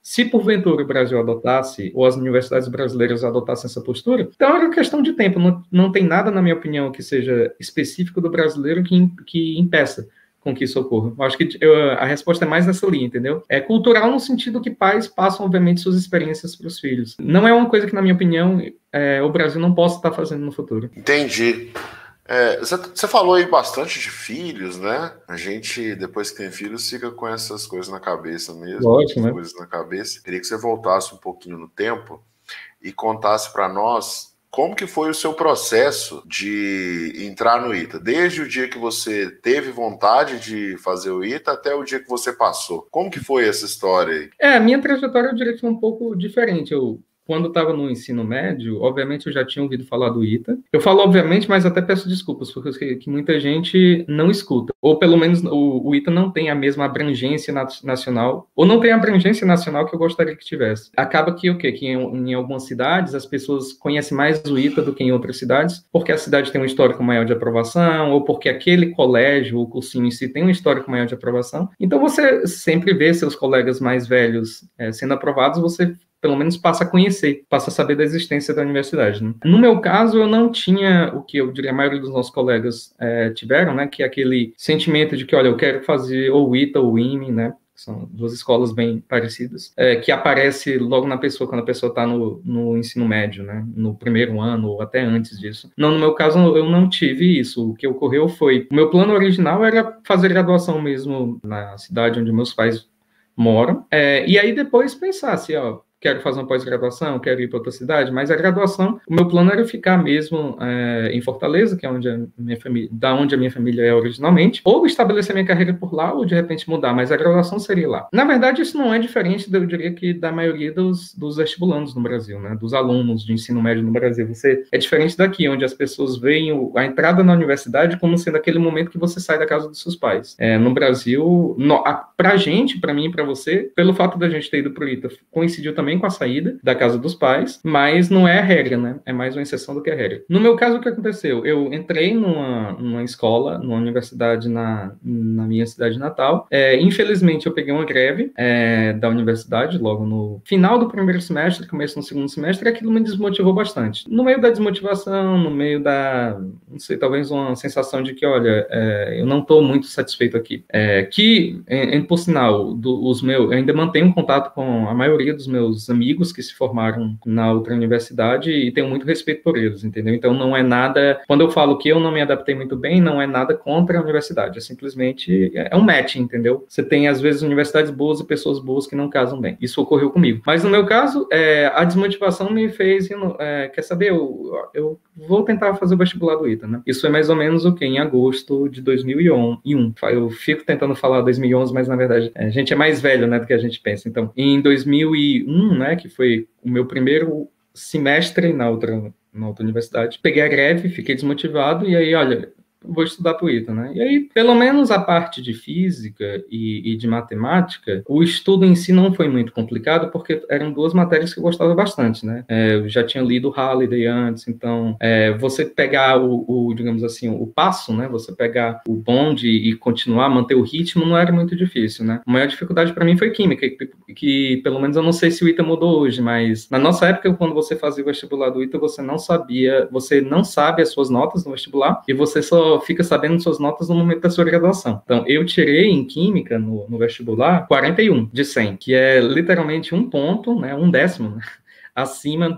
se porventura o Brasil adotasse, ou as universidades brasileiras adotassem essa postura, então era questão de tempo, não tem nada, na minha opinião, que seja específico do brasileiro que impeça com que isso ocorra. Eu acho que a resposta é mais nessa linha, entendeu? É cultural no sentido que pais passam, obviamente, suas experiências para os filhos. Não é uma coisa que, na minha opinião, o Brasil não possa estar fazendo no futuro. Entendi. Você falou aí bastante de filhos, né? A gente, depois que tem filhos, fica com essas coisas na cabeça mesmo. Ótimo, né? Coisas na cabeça. Queria que você voltasse um pouquinho no tempo e contasse para nós como que foi o seu processo de entrar no ITA? Desde o dia que você teve vontade de fazer o ITA até o dia que você passou. Como que foi essa história aí? A minha trajetória, eu diria que foi um pouco diferente. quando estava no ensino médio, obviamente eu já tinha ouvido falar do ITA. Eu falo obviamente, mas até peço desculpas, porque que muita gente não escuta. Ou pelo menos o ITA não tem a mesma abrangência nacional, ou não tem a abrangência nacional que eu gostaria que tivesse. Acaba que o quê? Que em algumas cidades as pessoas conhecem mais o ITA do que em outras cidades, porque a cidade tem um histórico maior de aprovação, ou porque aquele colégio, o cursinho em si, tem um histórico maior de aprovação. Então você sempre vê seus colegas mais velhos sendo aprovados, você pelo menos passa a conhecer, passa a saber da existência da universidade, né? No meu caso, eu não tinha o que eu diria a maioria dos nossos colegas tiveram, né? Que é aquele sentimento de que, olha, eu quero fazer ou o ITA ou o IME, né? São duas escolas bem parecidas, que aparece logo na pessoa, quando a pessoa está no ensino médio, né? No primeiro ano ou até antes disso. Não, no meu caso, eu não tive isso. O que ocorreu foi, o meu plano original era fazer graduação mesmo na cidade onde meus pais moram, e aí depois pensar se, ó, quero fazer uma pós-graduação, quero ir para outra cidade, mas a graduação, o meu plano era ficar mesmo em Fortaleza, que é onde a minha família, da onde a minha família é originalmente, ou estabelecer minha carreira por lá, ou de repente mudar, mas a graduação seria lá. Na verdade, isso não é diferente, eu diria que da maioria dos vestibulandos no Brasil, né, dos alunos de ensino médio no Brasil. É diferente daqui, onde as pessoas veem a entrada na universidade como sendo aquele momento que você sai da casa dos seus pais. No Brasil, pra gente, pra mim e pra você, pelo fato da gente ter ido pro ITA, coincidiu também com a saída da casa dos pais, mas não é a regra, né? É mais uma exceção do que a regra. No meu caso, o que aconteceu? Eu entrei numa escola, numa universidade na minha cidade natal. Infelizmente, eu peguei uma greve da universidade logo no final do primeiro semestre, começo do segundo semestre, e aquilo me desmotivou bastante. No meio da desmotivação, no meio da, não sei, talvez uma sensação de que, olha, eu não estou muito satisfeito aqui. Por sinal, eu ainda mantenho contato com a maioria dos meus amigos que se formaram na outra universidade e tenho muito respeito por eles, entendeu? Então não é nada, quando eu falo que eu não me adaptei muito bem, não é nada contra a universidade, é simplesmente um match, entendeu? Você tem às vezes universidades boas e pessoas boas que não casam bem. Isso ocorreu comigo. Mas no meu caso, a desmotivação me fez, quer saber, eu vou tentar fazer o vestibular do ITA, né? Isso foi mais ou menos o que? Em agosto de 2001. Eu fico tentando falar 2011, mas na verdade a gente é mais velho, né, do que a gente pensa. Então, em 2001, né, que foi o meu primeiro semestre na outra universidade, peguei a greve, fiquei desmotivado e aí, olha, vou estudar para o ITA, né? E aí, pelo menos a parte de física e de matemática, o estudo em si não foi muito complicado, porque eram duas matérias que eu gostava bastante, né? Eu já tinha lido Halliday antes, então você pegar digamos assim, o passo, né? Você pegar o bonde e continuar, manter o ritmo, não era muito difícil, né? A maior dificuldade para mim foi química, que pelo menos eu não sei se o ITA mudou hoje, mas na nossa época, quando você fazia o vestibular do ITA, você não sabe as suas notas no vestibular, e você só fica sabendo suas notas no momento da sua graduação. Então, eu tirei em Química, no vestibular, 41 de 100, que é literalmente um ponto, né, um décimo, né, acima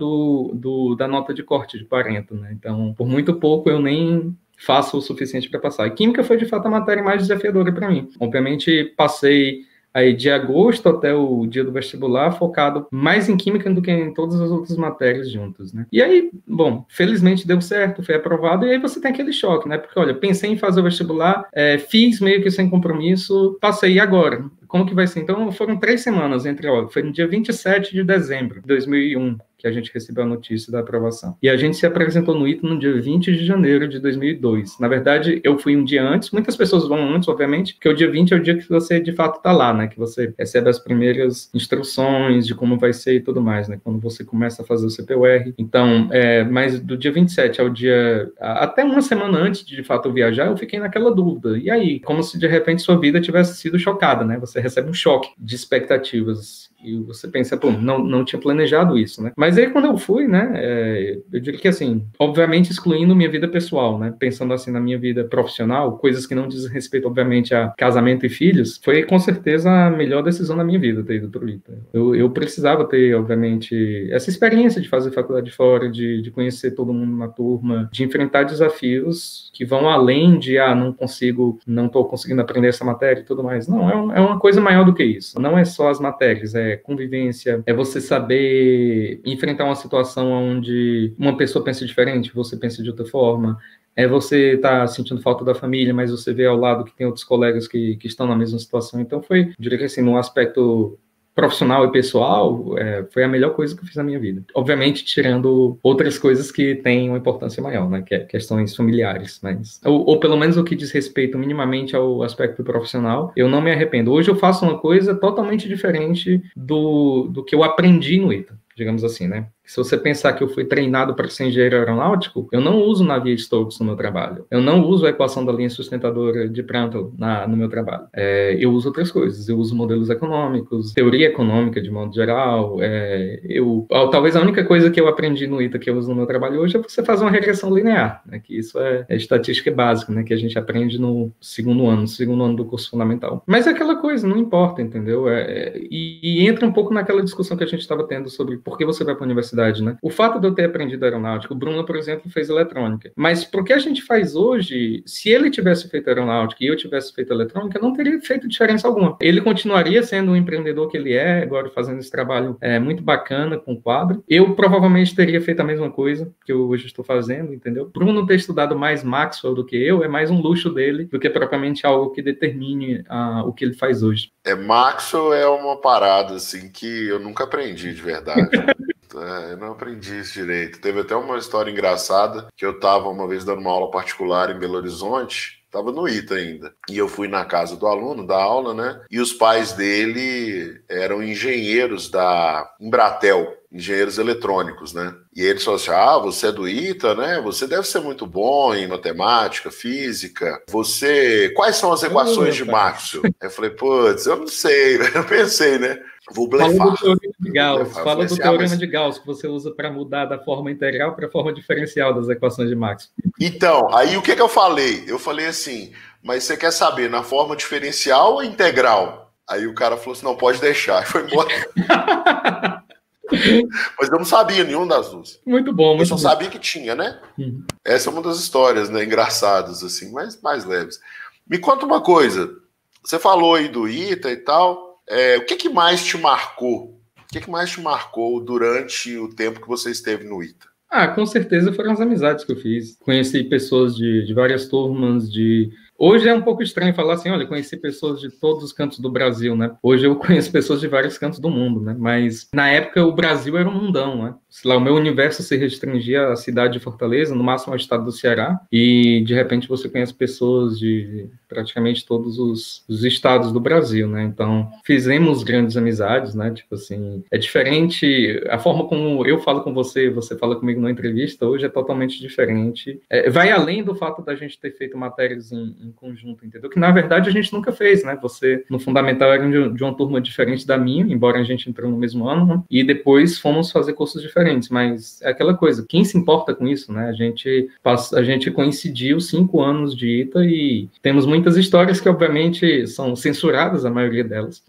da nota de corte de 40, né? Então, por muito pouco, eu nem faço o suficiente para passar. E Química foi, de fato, a matéria mais desafiadora para mim. Obviamente, passei aí de agosto até o dia do vestibular, focado mais em química do que em todas as outras matérias juntas, né? E aí, bom, felizmente deu certo, foi aprovado, e aí você tem aquele choque, né? Porque, olha, pensei em fazer o vestibular, fiz meio que sem compromisso, passei, e agora? Como que vai ser? Então, foram 3 semanas foi no dia 27 de dezembro de 2001, que a gente recebeu a notícia da aprovação. E a gente se apresentou no ITA no dia 20 de janeiro de 2002. Na verdade, eu fui um dia antes, muitas pessoas vão antes, obviamente, porque o dia 20 é o dia que você, de fato, está lá, né? Que você recebe as primeiras instruções de como vai ser e tudo mais, né? Quando você começa a fazer o CPUR. Então, mas do dia 27 ao dia... Até uma semana antes de fato, eu viajar, eu fiquei naquela dúvida. E aí? Como se, de repente, sua vida tivesse sido chocada, né? Você recebe um choque de expectativas. E você pensa, pô, não tinha planejado isso, né? Mas aí, quando eu fui, né, eu diria que, assim, obviamente excluindo minha vida pessoal, né, pensando, assim, na minha vida profissional, coisas que não dizem respeito, obviamente, a casamento e filhos, foi, com certeza, a melhor decisão da minha vida ter ido pro ITA. Eu precisava ter, obviamente, essa experiência de fazer faculdade fora, de conhecer todo mundo na turma, de enfrentar desafios que vão além de, não estou conseguindo aprender essa matéria e tudo mais. Não, é uma coisa maior do que isso. Não é só as matérias, convivência, é você saber enfrentar uma situação onde uma pessoa pensa diferente, você pensa de outra forma, você estar sentindo falta da família, mas você vê ao lado que tem outros colegas que estão na mesma situação. Então foi, diria que assim, num aspecto profissional e pessoal, foi a melhor coisa que eu fiz na minha vida. Obviamente, tirando outras coisas que têm uma importância maior, né? Que é questões familiares, mas... Ou pelo menos o que diz respeito minimamente ao aspecto profissional, eu não me arrependo. Hoje eu faço uma coisa totalmente diferente do que eu aprendi no ITA, digamos assim, né? Se você pensar que eu fui treinado para ser engenheiro aeronáutico, eu não uso Navier-Stokes no meu trabalho. Eu não uso a equação da linha sustentadora de Prandtl no meu trabalho. Eu uso outras coisas. Eu uso modelos econômicos, teoria econômica de modo geral. Talvez a única coisa que eu aprendi no ITA que eu uso no meu trabalho hoje é você fazer uma regressão linear, né? Que isso é estatística básica, né? Que a gente aprende no segundo ano do curso fundamental. Mas é aquela coisa, não importa, entendeu? E entra um pouco naquela discussão que a gente estava tendo sobre por que você vai para a universidade. Né? O fato de eu ter aprendido aeronáutica, o Bruno, por exemplo, fez eletrônica. Mas pro que a gente faz hoje, se ele tivesse feito aeronáutica e eu tivesse feito eletrônica, não teria feito diferença alguma. Ele continuaria sendo o empreendedor que ele é, agora fazendo esse trabalho muito bacana com o quadro. Eu provavelmente teria feito a mesma coisa que eu hoje estou fazendo, entendeu? Bruno ter estudado mais Maxwell do que eu é mais um luxo dele do que propriamente algo que determine o que ele faz hoje. Maxwell é uma parada assim que eu nunca aprendi de verdade. Eu não aprendi isso direito. Teve até uma história engraçada que eu estava uma vez dando uma aula particular em Belo Horizonte, estava no ITA ainda, e eu fui na casa do aluno, da aula, né? E os pais dele eram engenheiros da Embratel, engenheiros eletrônicos, né? E eles falaram assim, você é do ITA, né? Você deve ser muito bom em matemática, física. Quais são as equações de Maxwell? Eu falei, putz, eu não sei. Eu pensei, né? Vou blefar. Fala do teorema de Gauss. Fala do teorema de Gauss que você usa para mudar da forma integral para a forma diferencial das equações de Maxwell. Então, aí o que eu falei? Eu falei assim, mas você quer saber na forma diferencial ou integral? Aí o cara falou assim, não, pode deixar. E foi embora. Mas eu não sabia nenhum das duas. Muito bom, muito bom. Eu só sabia que tinha, né? Uhum. Essa é uma das histórias, né, engraçadas, assim, mas mais leves. Me conta uma coisa. Você falou aí do ITA e tal. O que mais te marcou? O que mais te marcou durante o tempo que você esteve no ITA? Com certeza foram as amizades que eu fiz. Conheci pessoas de várias turmas, Hoje é um pouco estranho falar assim, olha, conheci pessoas de todos os cantos do Brasil, né? Hoje eu conheço pessoas de vários cantos do mundo, né? Mas na época o Brasil era um mundão, né? Sei lá, o meu universo se restringia à cidade de Fortaleza, no máximo ao estado do Ceará, e de repente você conhece pessoas de praticamente todos os estados do Brasil, né? Então, fizemos grandes amizades, né? Tipo assim, é diferente, a forma como eu falo com você fala comigo na entrevista, hoje é totalmente diferente. Vai além do fato da gente ter feito matérias em conjunto, entendeu? Que na verdade a gente nunca fez, né? Você, no fundamental, era de uma turma diferente da minha, embora a gente entrou no mesmo ano, né? E depois fomos fazer cursos diferentes, mas é aquela coisa, quem se importa com isso, né? A gente coincidiu 5 anos de ITA e temos muitas histórias que, obviamente, são censuradas, a maioria delas,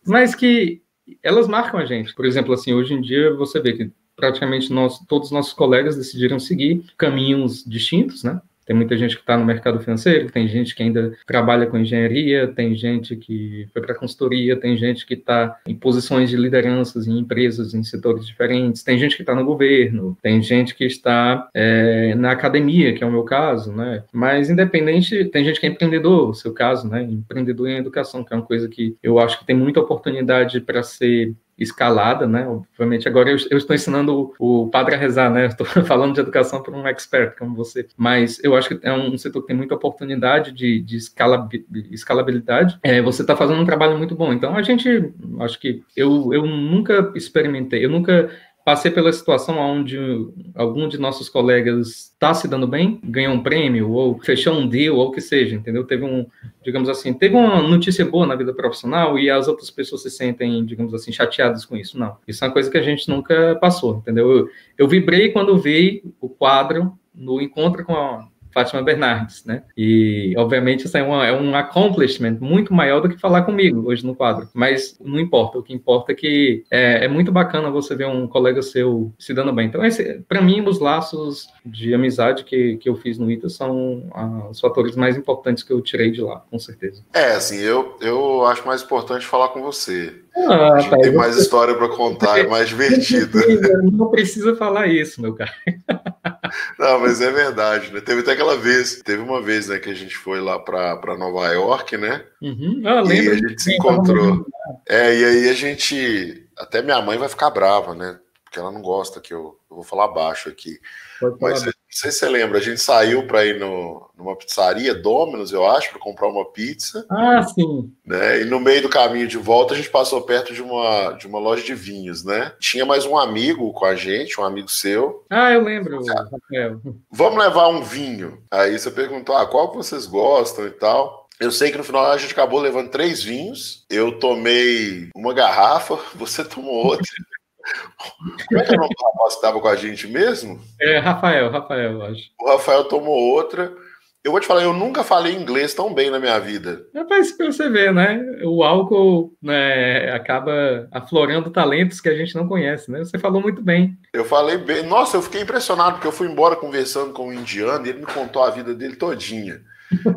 mas que elas marcam a gente. Por exemplo, assim, hoje em dia você vê que praticamente todos os nossos colegas decidiram seguir caminhos distintos, né? Tem muita gente que está no mercado financeiro, tem gente que ainda trabalha com engenharia, tem gente que foi para consultoria, tem gente que está em posições de lideranças em empresas, em setores diferentes, tem gente que está no governo, tem gente que está na academia, que é o meu caso, né? Mas independente, tem gente que é empreendedor, o seu caso, né? Empreendedor em educação, que é uma coisa que eu acho que tem muita oportunidade para ser escalada, né? Obviamente, agora eu estou ensinando o padre a rezar, né? Estou falando de educação para um expert como você, mas eu acho que é um setor que tem muita oportunidade de escalabilidade. Você está fazendo um trabalho muito bom. Então, acho que eu nunca experimentei, eu nunca passei pela situação onde algum de nossos colegas está se dando bem, ganhou um prêmio, ou fechou um deal, ou o que seja, entendeu? Teve uma notícia boa na vida profissional e as outras pessoas se sentem, digamos assim, chateadas com isso. Não, isso é uma coisa que a gente nunca passou, entendeu? Eu vibrei quando vi o quadro no encontro com a Fátima Bernardes, né? E, obviamente, isso é um accomplishment muito maior do que falar comigo hoje no quadro. Mas não importa. O que importa é que é muito bacana você ver um colega seu se dando bem. Então, para mim, os laços de amizade que eu fiz no ITA são os fatores mais importantes que eu tirei de lá, com certeza. Assim, eu acho mais importante falar com você. Tem mais história para contar, é mais divertido. Não precisa falar isso, meu cara. Não, mas é verdade, né? Teve uma vez, né, que a gente foi lá para Nova York, né? Uhum. E aí Lembro. a gente se encontrou. E aí a gente. Até minha mãe vai ficar brava, né? Porque ela não gosta que eu vou falar baixo aqui. Pode falar. Mas não sei se você lembra, a gente saiu para ir numa pizzaria, Domino's, eu acho, para comprar uma pizza. Ah, sim. Né? E no meio do caminho de volta, a gente passou perto de uma loja de vinhos, né? Tinha mais um amigo com a gente, um amigo seu. Ah, eu lembro, Rafael. Vamos levar um vinho. Aí você perguntou, qual que vocês gostam e tal. Eu sei que no final a gente acabou levando 3 vinhos. Eu tomei uma garrafa, você tomou outra. Como é que é o nome do rapaz que estava com a gente mesmo? Rafael, eu acho. O Rafael tomou outra. Eu vou te falar, eu nunca falei inglês tão bem na minha vida. Rapaz, pra você ver, né? O álcool, né, acaba aflorando talentos que a gente não conhece, né? Você falou muito bem. Eu falei bem. Nossa, eu fiquei impressionado, porque eu fui embora conversando com um indiano e ele me contou a vida dele todinha.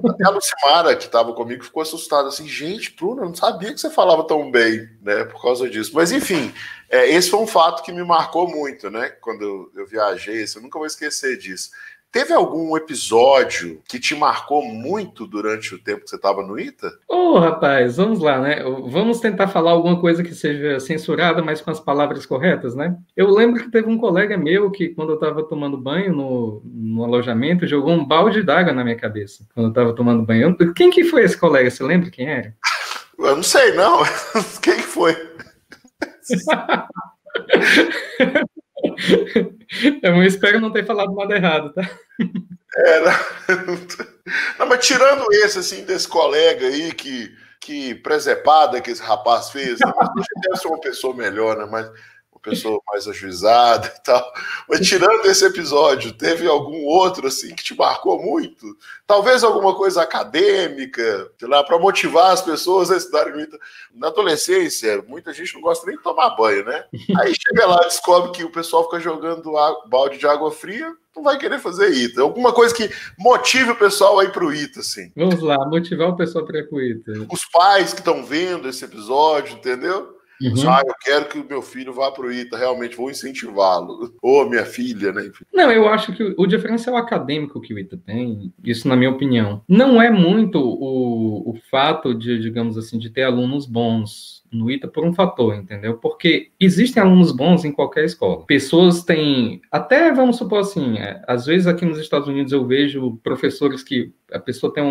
Até a Lucimara, que estava comigo, ficou assustada, assim, gente, Bruno, eu não sabia que você falava tão bem, né, por causa disso. Mas, enfim, esse foi um fato que me marcou muito, né, quando eu viajei, eu nunca vou esquecer disso. Teve algum episódio que te marcou muito durante o tempo que você estava no ITA? Rapaz, vamos lá, né? Vamos tentar falar alguma coisa que seja censurada, mas com as palavras corretas, né? Eu lembro que teve um colega meu que, quando eu estava tomando banho no alojamento, jogou um balde d'água na minha cabeça, quando eu estava tomando banho. Quem que foi esse colega? Você lembra quem era? Eu não sei, não. Quem foi? Eu espero não ter falado nada errado, tá? Não, mas tirando esse, assim, desse colega aí, que presepada que esse rapaz fez, né? Mas deve ser uma pessoa melhor, né? Mas uma pessoa mais ajuizada e tal. Mas tirando esse episódio, teve algum outro, assim, que te marcou muito? Talvez alguma coisa acadêmica, sei lá, para motivar as pessoas a estudarem muito. Na adolescência, muita gente não gosta nem de tomar banho, né? Aí chega lá e descobre que o pessoal fica jogando balde de água fria, não vai querer fazer ITA. Alguma coisa que motive o pessoal a ir pro ITA, assim. Vamos lá, motivar o pessoal para ir pro ITA. Os pais que estão vendo esse episódio, entendeu? Uhum. Eu quero que o meu filho vá pro ITA, realmente vou incentivá-lo. Ou minha filha, né? Enfim. Não, eu acho que o diferencial acadêmico que o ITA tem, isso na minha opinião, não é muito o fato de, digamos assim, de ter alunos bons no ITA por um fator, entendeu? Porque existem alunos bons em qualquer escola. Pessoas têm, até vamos supor assim, às vezes aqui nos Estados Unidos eu vejo professores que a pessoa tem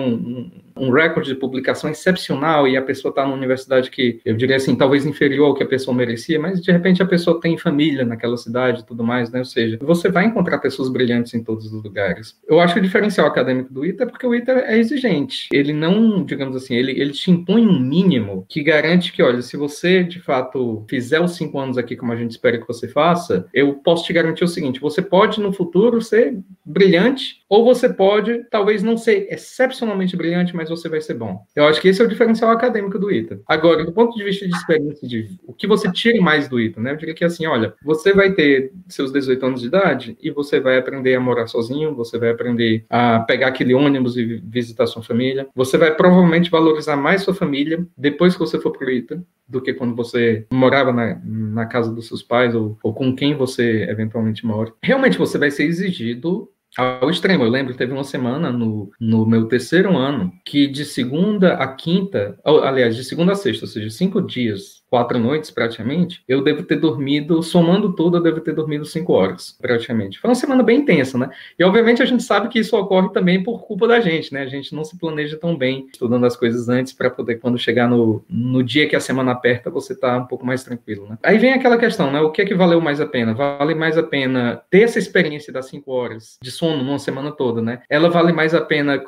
um recorde de publicação excepcional e a pessoa está numa universidade que, eu diria assim, talvez inferior ao que a pessoa merecia, mas de repente a pessoa tem família naquela cidade e tudo mais, né? Ou seja, você vai encontrar pessoas brilhantes em todos os lugares. Eu acho que o diferencial acadêmico do ITA é porque o ITA é exigente. Ele não, digamos assim, ele te impõe um mínimo que garante que, olha, se você, de fato, fizer os 5 anos aqui como a gente espera que você faça, eu posso te garantir o seguinte, você pode, no futuro, ser brilhante, ou você pode, talvez, não ser excepcionalmente brilhante, mas você vai ser bom. Eu acho que esse é o diferencial acadêmico do ITA. Agora, do ponto de vista de experiência, de o que você tira mais do ITA, né? Eu diria que, assim, olha, você vai ter seus 18 anos de idade e você vai aprender a morar sozinho, você vai aprender a pegar aquele ônibus e visitar sua família, você vai provavelmente valorizar mais sua família depois que você for pro ITA, do que quando você morava na casa dos seus pais ou com quem você eventualmente mora. Realmente você vai ser exigido ao extremo. Eu lembro que teve uma semana no meu terceiro ano que de segunda a quinta, aliás, de segunda a sexta, ou seja, 5 dias, 4 noites praticamente, eu devo ter dormido, somando tudo, eu devo ter dormido 5 horas praticamente. Foi uma semana bem intensa, né? E obviamente a gente sabe que isso ocorre também por culpa da gente, né? A gente não se planeja tão bem estudando as coisas antes para poder, quando chegar no dia que a semana aperta, você tá um pouco mais tranquilo, né? Aí vem aquela questão, né? O que é que valeu mais a pena? Vale mais a pena ter essa experiência das 5 horas de sono numa semana toda, né? Ela vale mais a pena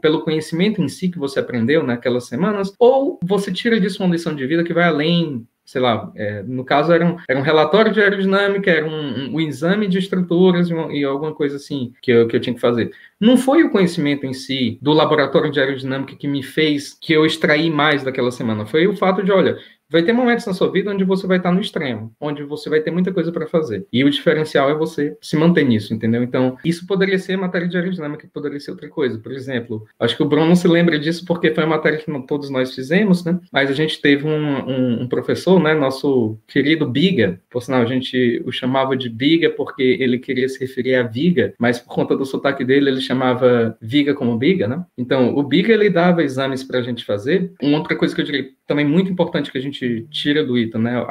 pelo conhecimento em si que você aprendeu naquelas semanas, ou você tira disso uma lição de vida que vai além, sei lá, no caso era um relatório de aerodinâmica, era um exame de estruturas e alguma coisa assim que eu tinha que fazer. Não foi o conhecimento em si do laboratório de aerodinâmica que me fez, que eu extraí mais daquela semana, foi o fato de, olha, Vai ter momentos na sua vida onde você vai estar no extremo, onde você vai ter muita coisa para fazer. E o diferencial é você se manter nisso, entendeu? Então, isso poderia ser matéria de aerodinâmica, que poderia ser outra coisa. Por exemplo, acho que o Bruno se lembra disso porque foi uma matéria que todos nós fizemos, né? Mas a gente teve um professor, né? Nosso querido Biga, por sinal, a gente o chamava de Biga porque ele queria se referir a Viga, mas por conta do sotaque dele, ele chamava Viga como Biga, né? Então, o Biga, ele dava exames para a gente fazer. Uma outra coisa que eu diria também muito importante que a gente tira do ITA, né?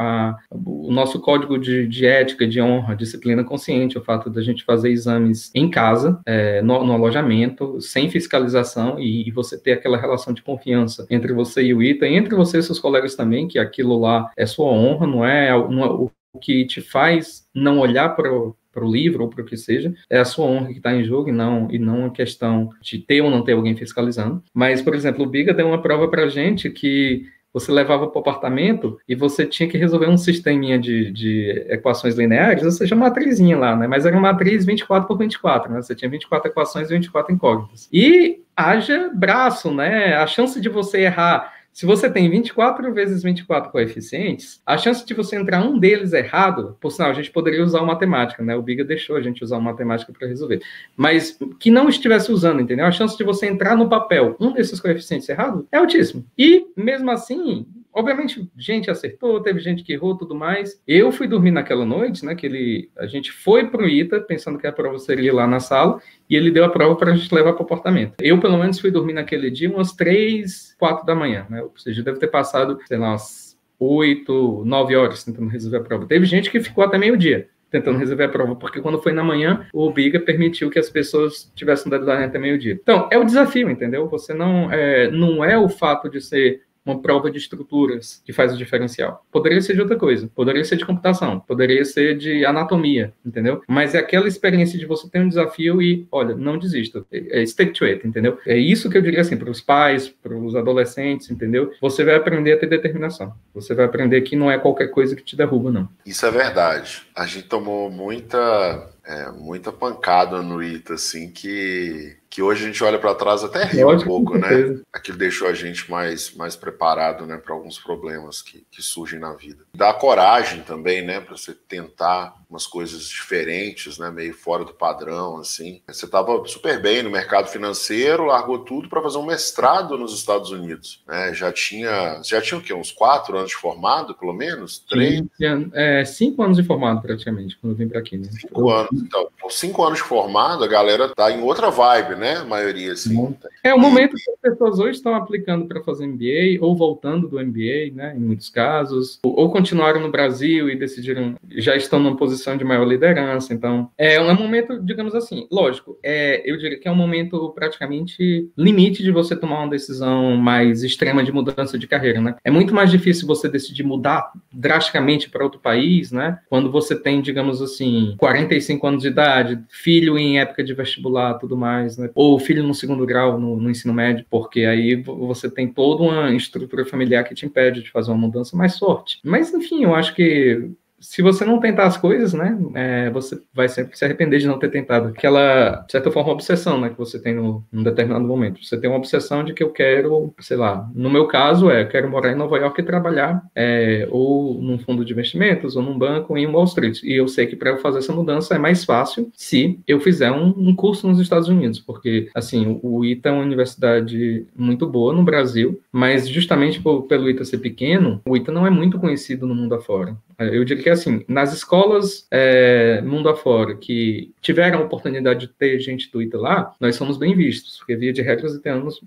O nosso código de ética, de honra, disciplina consciente, o fato da gente fazer exames em casa, no alojamento, sem fiscalização, e você ter aquela relação de confiança entre você e o ITA, entre você e seus colegas também, que aquilo lá é sua honra, não é o que te faz não olhar para o livro ou para o que seja, é a sua honra que está em jogo e não a questão de ter ou não ter alguém fiscalizando. Mas, por exemplo, o Biga deu uma prova para a gente que você levava para o apartamento e você tinha que resolver um sisteminha de equações lineares, ou seja, uma matrizinha lá, né? Mas era uma matriz 24 por 24, né? Você tinha 24 equações e 24 incógnitas. E haja braço, né? A chance de você errar, se você tem 24 vezes 24 coeficientes, a chance de você entrar um deles errado, por sinal, a gente poderia usar o matemática, né? O Biga deixou a gente usar o matemática para resolver. Mas que não estivesse usando, entendeu? A chance de você entrar no papel um desses coeficientes errado é altíssimo. E, mesmo assim, obviamente, gente acertou, teve gente que errou, tudo mais. Eu fui dormir naquela noite, né? A gente foi pro ITA, pensando que a prova seria lá na sala, e ele deu a prova para a gente levar para o apartamento. Eu, pelo menos, fui dormir naquele dia umas 3, 4 da manhã, né? Ou seja, deve ter passado, sei lá, umas 8, 9 horas tentando resolver a prova. Teve gente que ficou até meio-dia tentando resolver a prova, porque quando foi na manhã, o Biga permitiu que as pessoas tivessem deadline até meio-dia. Então, é o desafio, entendeu? Você não é o fato de ser uma prova de estruturas que faz o diferencial. Poderia ser de outra coisa, poderia ser de computação, poderia ser de anatomia, entendeu? Mas é aquela experiência de você ter um desafio e, olha, não desista, stick to it, entendeu? É isso que eu diria assim, para os pais, para os adolescentes, entendeu? Você vai aprender a ter determinação, você vai aprender que não é qualquer coisa que te derruba, não. Isso é verdade. A gente tomou muita pancada no ITA, assim, que hoje a gente olha para trás até ri um pouco, né? Aquilo deixou a gente mais preparado, né, para alguns problemas que surgem na vida. Dá coragem também, né, para você tentar umas coisas diferentes, né, meio fora do padrão, assim. Você estava super bem no mercado financeiro, largou tudo para fazer um mestrado nos Estados Unidos, né? Já tinha o quê? Uns 4 anos de formado, pelo menos? 3? 5 anos de formado, praticamente, quando eu vim para aqui, né? 5 anos. Então, com 5 anos de formado, a galera tá em outra vibe, né? A maioria, assim. É o momento que as pessoas hoje estão aplicando para fazer MBA, ou voltando do MBA, né? Em muitos casos, ou continuaram no Brasil e decidiram, já estão numa posição de maior liderança. Então, é um momento, digamos assim, lógico, eu diria que é um momento praticamente limite de você tomar uma decisão mais extrema de mudança de carreira, né? É muito mais difícil você decidir mudar drasticamente para outro país, né? Quando você tem, digamos assim, 45 anos de idade, filho em época de vestibular, tudo mais, né? Ou filho no segundo grau, no ensino médio, porque aí você tem toda uma estrutura familiar que te impede de fazer uma mudança, mais sorte. Mas, enfim, eu acho que se você não tentar as coisas, né, você vai sempre se arrepender de não ter tentado. Aquela, de certa forma, obsessão, né, que você tem num determinado momento. Você tem uma obsessão de que eu quero, sei lá, no meu caso, eu quero morar em Nova York e trabalhar ou num fundo de investimentos, ou num banco, em Wall Street. E eu sei que para eu fazer essa mudança é mais fácil se eu fizer um curso nos Estados Unidos, porque, assim, o ITA é uma universidade muito boa no Brasil, mas justamente pelo ITA ser pequeno, o ITA não é muito conhecido no mundo afora. Eu diria que, assim, nas escolas mundo afora que tiveram a oportunidade de ter gente do ITA lá, nós somos bem vistos, porque via de regra os itanos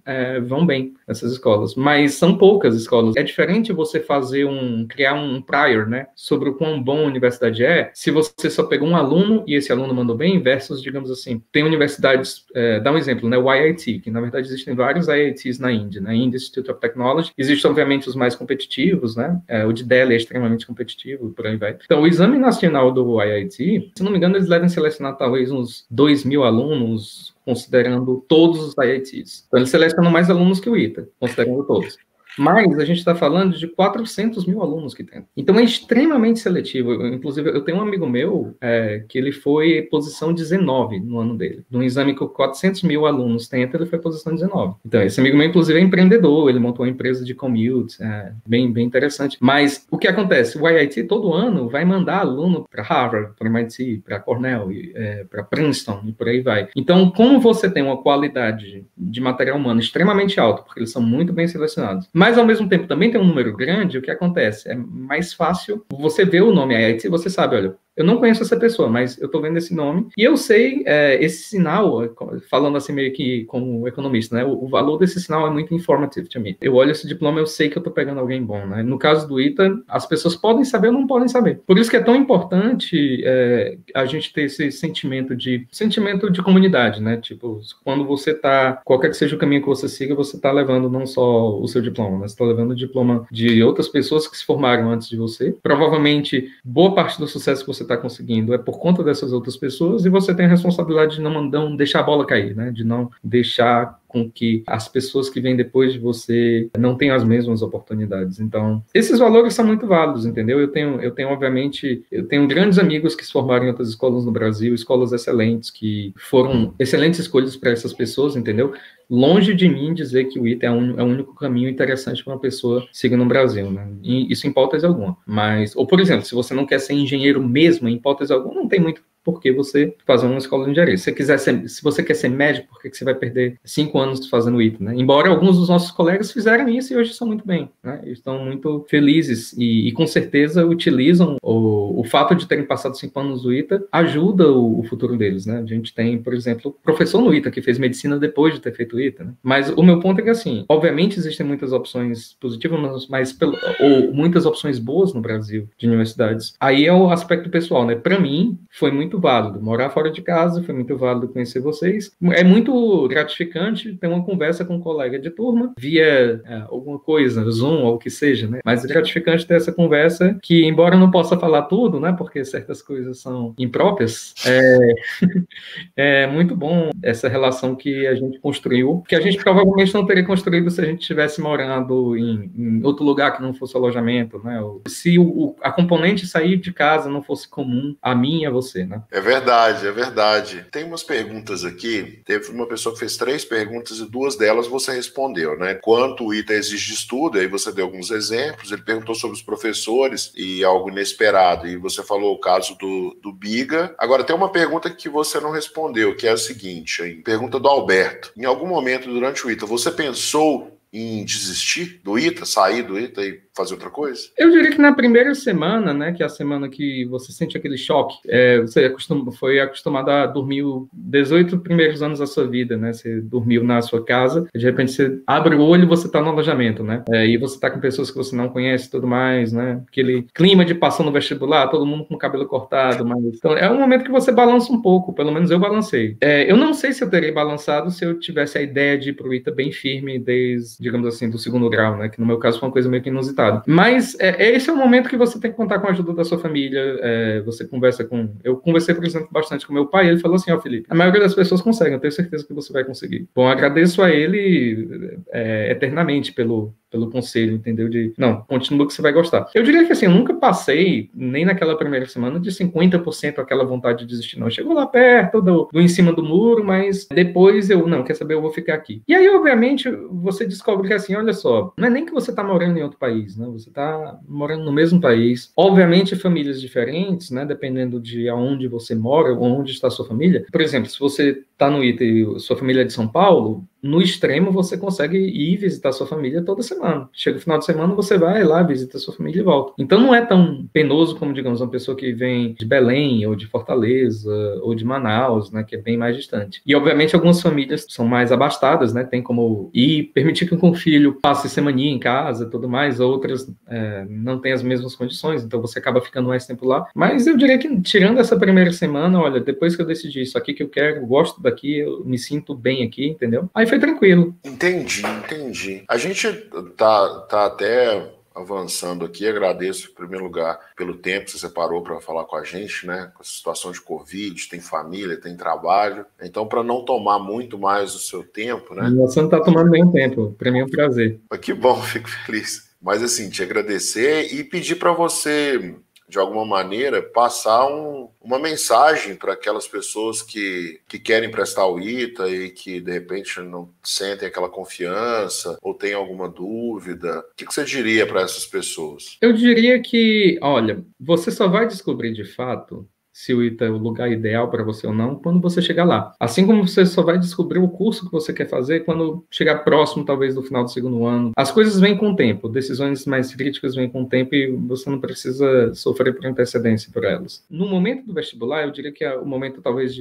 vão bem nessas escolas, mas são poucas escolas. É diferente você criar um prior, né, sobre o quão bom a universidade se você só pegou um aluno e esse aluno mandou bem, versus, digamos assim, tem universidades, dá um exemplo, né, o IIT, que na verdade existem vários IITs na Índia, né, Indian Institute of Technology, existem obviamente os mais competitivos, né, o de Delhi é extremamente competitivo, por aí vai. Então, o exame nacional do IIT, se não me engano, eles devem selecionar talvez uns 2.000 alunos, considerando todos os IITs. Então, eles selecionam mais alunos que o ITA, considerando todos. Mas a gente está falando de 400 mil alunos que tem. Então é extremamente seletivo. Inclusive, eu tenho um amigo meu que ele foi posição 19 no ano dele. Num exame com 400 mil alunos tentam, ele foi posição 19. Então, esse amigo meu, inclusive, é empreendedor. Ele montou uma empresa de commute, bem interessante. Mas o que acontece? O IIT, todo ano, vai mandar aluno para Harvard, para MIT, para Cornell, para Princeton e por aí vai. Então, como você tem uma qualidade de material humano extremamente alta, porque eles são muito bem selecionados, mas ao mesmo tempo também tem um número grande, o que acontece? É mais fácil você ver o nome IIT, você sabe, olha, eu não conheço essa pessoa, mas eu estou vendo esse nome, e eu sei esse sinal, falando assim meio que como economista, né? O valor desse sinal é muito informative to me. Eu olho esse diploma, eu sei que eu estou pegando alguém bom, né? No caso do ITA, as pessoas podem saber ou não podem saber. Por isso que é tão importante a gente ter esse sentimento de comunidade, né? Tipo, quando você está, qualquer que seja o caminho que você siga, você está levando não só o seu diploma, mas está levando o diploma de outras pessoas que se formaram antes de você. Provavelmente, boa parte do sucesso que você está conseguindo é por conta dessas outras pessoas, e você tem a responsabilidade de não deixar a bola cair, né? De não deixar com que as pessoas que vêm depois de você não tenham as mesmas oportunidades. Então, esses valores são muito válidos, entendeu? Eu tenho grandes amigos que se formaram em outras escolas no Brasil, escolas excelentes, que foram excelentes escolhas para essas pessoas, entendeu? Longe de mim dizer que o ITA é o único caminho interessante para uma pessoa seguir no Brasil, né? E isso em hipótese alguma. Mas, ou por exemplo, se você não quer ser engenheiro mesmo, em hipótese alguma, não tem muito por que você fazer uma escola de engenharia. Se você quer ser médico, por que você vai perder 5 anos fazendo ITA, né? Embora alguns dos nossos colegas fizeram isso e hoje estão muito bem, né? Estão muito felizes e com certeza utilizam o fato de terem passado 5 anos no ITA ajuda o futuro deles, né? A gente tem, por exemplo, professor no ITA que fez medicina depois de ter feito ITA, né? Mas o meu ponto é que, assim, obviamente existem muitas opções positivas, ou muitas opções boas no Brasil de universidades. Aí é o aspecto pessoal, né? Para mim, foi muito válido morar fora de casa, foi muito válido conhecer vocês. É muito gratificante ter uma conversa com um colega de turma via alguma coisa, Zoom ou o que seja, né? Mas é gratificante ter essa conversa que, embora eu não possa falar tudo, né? Porque certas coisas são impróprias, é muito bom essa relação que a gente construiu, que a gente provavelmente não teria construído se a gente estivesse morando em outro lugar que não fosse alojamento, né? Se a componente sair de casa não fosse comum a mim e a você, né? É verdade, é verdade. Tem umas perguntas aqui. Teve uma pessoa que fez 3 perguntas e 2 delas você respondeu, né? Quanto o ITA exige de estudo, aí você deu alguns exemplos. Ele perguntou sobre os professores e algo inesperado, e você falou o caso do Biga. Agora, tem uma pergunta que você não respondeu, que é a seguinte, hein? Pergunta do Alberto. Em algum momento durante o ITA, você pensou em desistir do ITA, sair do ITA e fazer outra coisa? Eu diria que na primeira semana, né, que é a semana que você sente aquele choque, você foi acostumado a dormir 18 primeiros anos da sua vida, né? Você dormiu na sua casa, de repente você abre o olho e você está no alojamento, né? E você está com pessoas que você não conhece e tudo mais, né? Aquele clima de passar no vestibular, todo mundo com o cabelo cortado, mas... Então, é um momento que você balança um pouco, pelo menos eu balancei. Eu não sei se eu teria balançado se eu tivesse a ideia de ir pro ITA bem firme desde, digamos assim, do segundo grau, né? Que no meu caso foi uma coisa meio que inusitada. Mas esse é o momento que você tem que contar com a ajuda da sua família. Você conversa com... Eu conversei, por exemplo, bastante com meu pai. Ele falou assim, Felipe, a maioria das pessoas consegue, eu tenho certeza que você vai conseguir. Bom, agradeço a ele eternamente pelo conselho, entendeu? Não, continua que você vai gostar. Eu diria que, assim, eu nunca passei, nem naquela primeira semana, de 50% aquela vontade de desistir, não. Chegou lá perto, do em cima do muro, mas depois quer saber, eu vou ficar aqui. E aí, obviamente, você descobre que, assim, olha só, não é nem que você está morando em outro país, né? Você está morando no mesmo país. Obviamente, famílias diferentes, né? Dependendo de aonde você mora, ou onde está a sua família. Por exemplo, se você está no ITA e sua família é de São Paulo, no extremo você consegue ir visitar sua família toda semana. Chega o final de semana, você vai lá, visita sua família e volta. Então não é tão penoso como, digamos, uma pessoa que vem de Belém, ou de Fortaleza, ou de Manaus, né, que é bem mais distante. E, obviamente, algumas famílias são mais abastadas, né, tem como ir, permitir que um filho passe semaninha em casa e tudo mais, outras não têm as mesmas condições, então você acaba ficando mais tempo lá. Mas eu diria que, tirando essa primeira semana, olha, depois que eu decidi isso aqui que eu quero, eu gosto daqui, eu me sinto bem aqui, entendeu? Aí foi tranquilo. Entendi. A gente tá até avançando aqui. Agradeço, em primeiro lugar, pelo tempo que você separou para falar com a gente, né? Com a situação de Covid, tem família, tem trabalho. Então, para não tomar muito mais o seu tempo, né? Você não está tomando nenhum tempo. Para mim é um prazer. Que bom, fico feliz. Mas, assim, te agradecer e pedir para você, de alguma maneira, passar uma mensagem para aquelas pessoas que querem prestar o ITA e que, de repente, não sentem aquela confiança ou têm alguma dúvida. O que você diria para essas pessoas? Eu diria que, olha, você só vai descobrir de fato se o ITA é o lugar ideal para você ou não, quando você chegar lá. Assim como você só vai descobrir o curso que você quer fazer quando chegar próximo, talvez, do final do segundo ano. As coisas vêm com o tempo, decisões mais críticas vêm com o tempo e você não precisa sofrer por antecedência por elas. No momento do vestibular, eu diria que é o momento, talvez,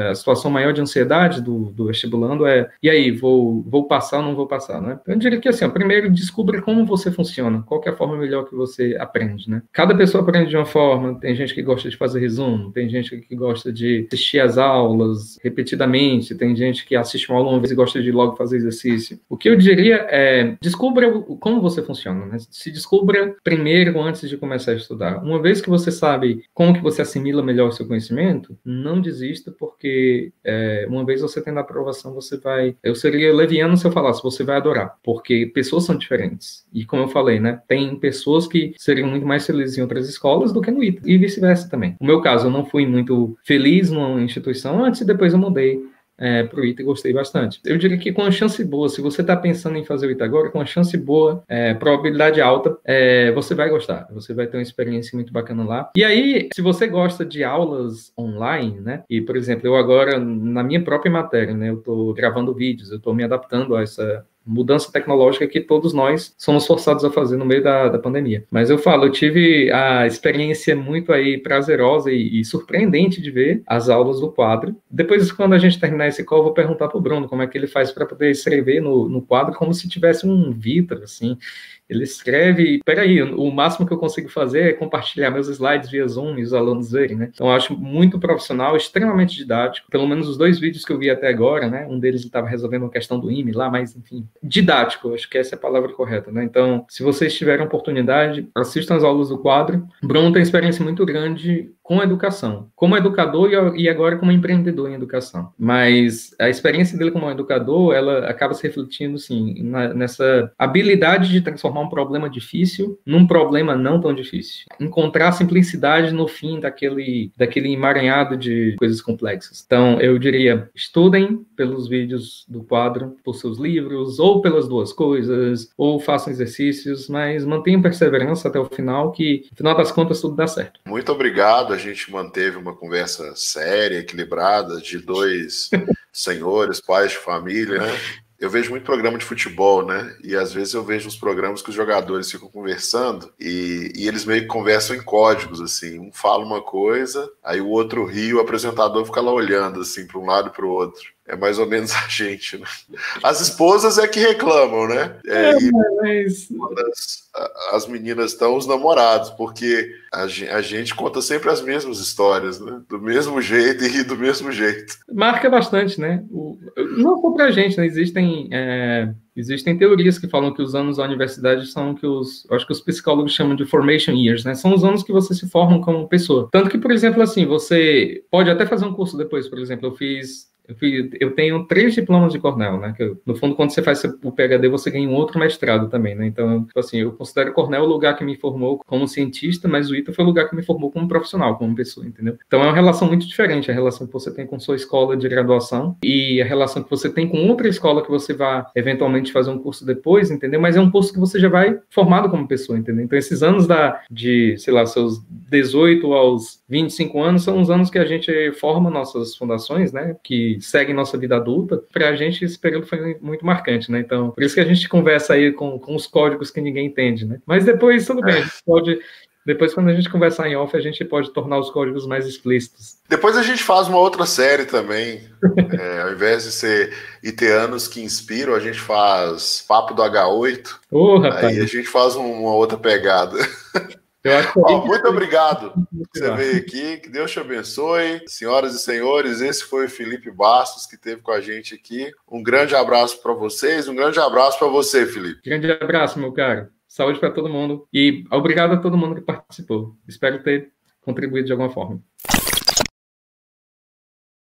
a situação maior de ansiedade do vestibulando é, e aí, vou passar ou não vou passar, né? Então, eu diria que, assim, primeiro, descubra como você funciona, qual que é a forma melhor que você aprende, né? Cada pessoa aprende de uma forma, tem gente que gosta de fazer resumo, tem gente que gosta de assistir as aulas repetidamente, tem gente que assiste uma aula uma vez e gosta de logo fazer exercício. O que eu diria é, descubra como você funciona, né? Se descubra primeiro antes de começar a estudar. Uma vez que você sabe como que você assimila melhor o seu conhecimento, não desista, porque uma vez você tendo a aprovação, você vai... Eu seria leviano se eu falasse, você vai adorar, porque pessoas são diferentes. E como eu falei, né? Tem pessoas que seriam muito mais felizes em outras escolas do que no ITA, e vice-versa também. No meu caso, eu não fui muito feliz numa instituição antes e depois eu mudei para o ITA e gostei bastante. Eu diria que com a chance boa, se você está pensando em fazer o ITA agora, com a chance boa, probabilidade alta, você vai gostar, você vai ter uma experiência muito bacana lá. E aí, se você gosta de aulas online, né, e por exemplo, eu agora, na minha própria matéria, né, eu estou gravando vídeos, eu estou me adaptando a essa mudança tecnológica que todos nós somos forçados a fazer no meio da pandemia. Mas eu falo, eu tive a experiência muito aí prazerosa e surpreendente de ver as aulas do quadro. Depois, quando a gente terminar esse call, eu vou perguntar para o Bruno como é que ele faz para poder escrever no quadro como se tivesse um Vitor, assim. Ele escreve, peraí, o máximo que eu consigo fazer é compartilhar meus slides via Zoom e os alunos verem, né? Então, eu acho muito profissional, extremamente didático. Pelo menos os 2 vídeos que eu vi até agora, né? Um deles estava resolvendo uma questão do IME lá, mas, enfim, didático, acho que essa é a palavra correta, né? Então, se vocês tiverem oportunidade, assistam as aulas do quadro. O Bruno tem experiência muito grande com a educação, como educador e agora como empreendedor em educação. Mas a experiência dele como educador, ela acaba se refletindo, sim, nessa habilidade de transformar um problema difícil num problema não tão difícil. Encontrar simplicidade no fim daquele emaranhado de coisas complexas. Então, eu diria, estudem pelos vídeos do quadro, por seus livros, ou pelas duas coisas, ou façam exercícios, mas mantenham perseverança até o final, que, no final das contas, tudo dá certo. Muito obrigado. A gente manteve uma conversa séria, equilibrada, de 2 senhores, pais de família, né? Eu vejo muito programa de futebol, né? E às vezes eu vejo uns programas que os jogadores ficam conversando e eles meio que conversam em códigos, assim. Um fala uma coisa, aí o outro ri, o apresentador fica lá olhando, assim, para um lado e para o outro. É mais ou menos a gente, né? As esposas é que reclamam, né? Mas... As meninas estão os namorados, porque a gente conta sempre as mesmas histórias, né? Do mesmo jeito e ri do mesmo jeito. Marca bastante, né? Não só pra gente, né? Existem teorias que falam que os anos da universidade são acho que os psicólogos chamam de formation years, né? São os anos que você se forma como pessoa. Tanto que, por exemplo, assim, você pode até fazer um curso depois, por exemplo, eu tenho 3 diplomas de Cornell, né? No fundo, quando você faz o PhD, você ganha um outro mestrado também, né? Então, assim, eu considero Cornell o lugar que me formou como cientista, mas o ITA foi o lugar que me formou como profissional, como pessoa, entendeu? Então, é uma relação muito diferente, a relação que você tem com sua escola de graduação e a relação que você tem com outra escola que você vai, eventualmente, fazer um curso depois, entendeu? Mas é um curso que você já vai formado como pessoa, entendeu? Então, esses anos sei lá, seus 18 aos 25 anos são os anos que a gente forma nossas fundações, né? Que seguem nossa vida adulta. Pra gente, esse período foi muito marcante, né? Então, por isso que a gente conversa aí com os códigos que ninguém entende, né? Mas depois, tudo bem, a gente pode... Depois, quando a gente conversar em off, a gente pode tornar os códigos mais explícitos. Depois a gente faz uma outra série também. Ao invés de ser iteanos que inspiram, a gente faz Papo do H8. Rapaz. Aí a gente faz uma outra pegada. Eu acho que muito obrigado por você veio aqui. Que Deus te abençoe. Senhoras e senhores, esse foi o Felipe Bastos, que esteve com a gente aqui. Um grande abraço para vocês. Um grande abraço para você, Felipe. Grande abraço, meu caro. saúde para todo mundo. E obrigado a todo mundo que participou. Espero ter contribuído de alguma forma.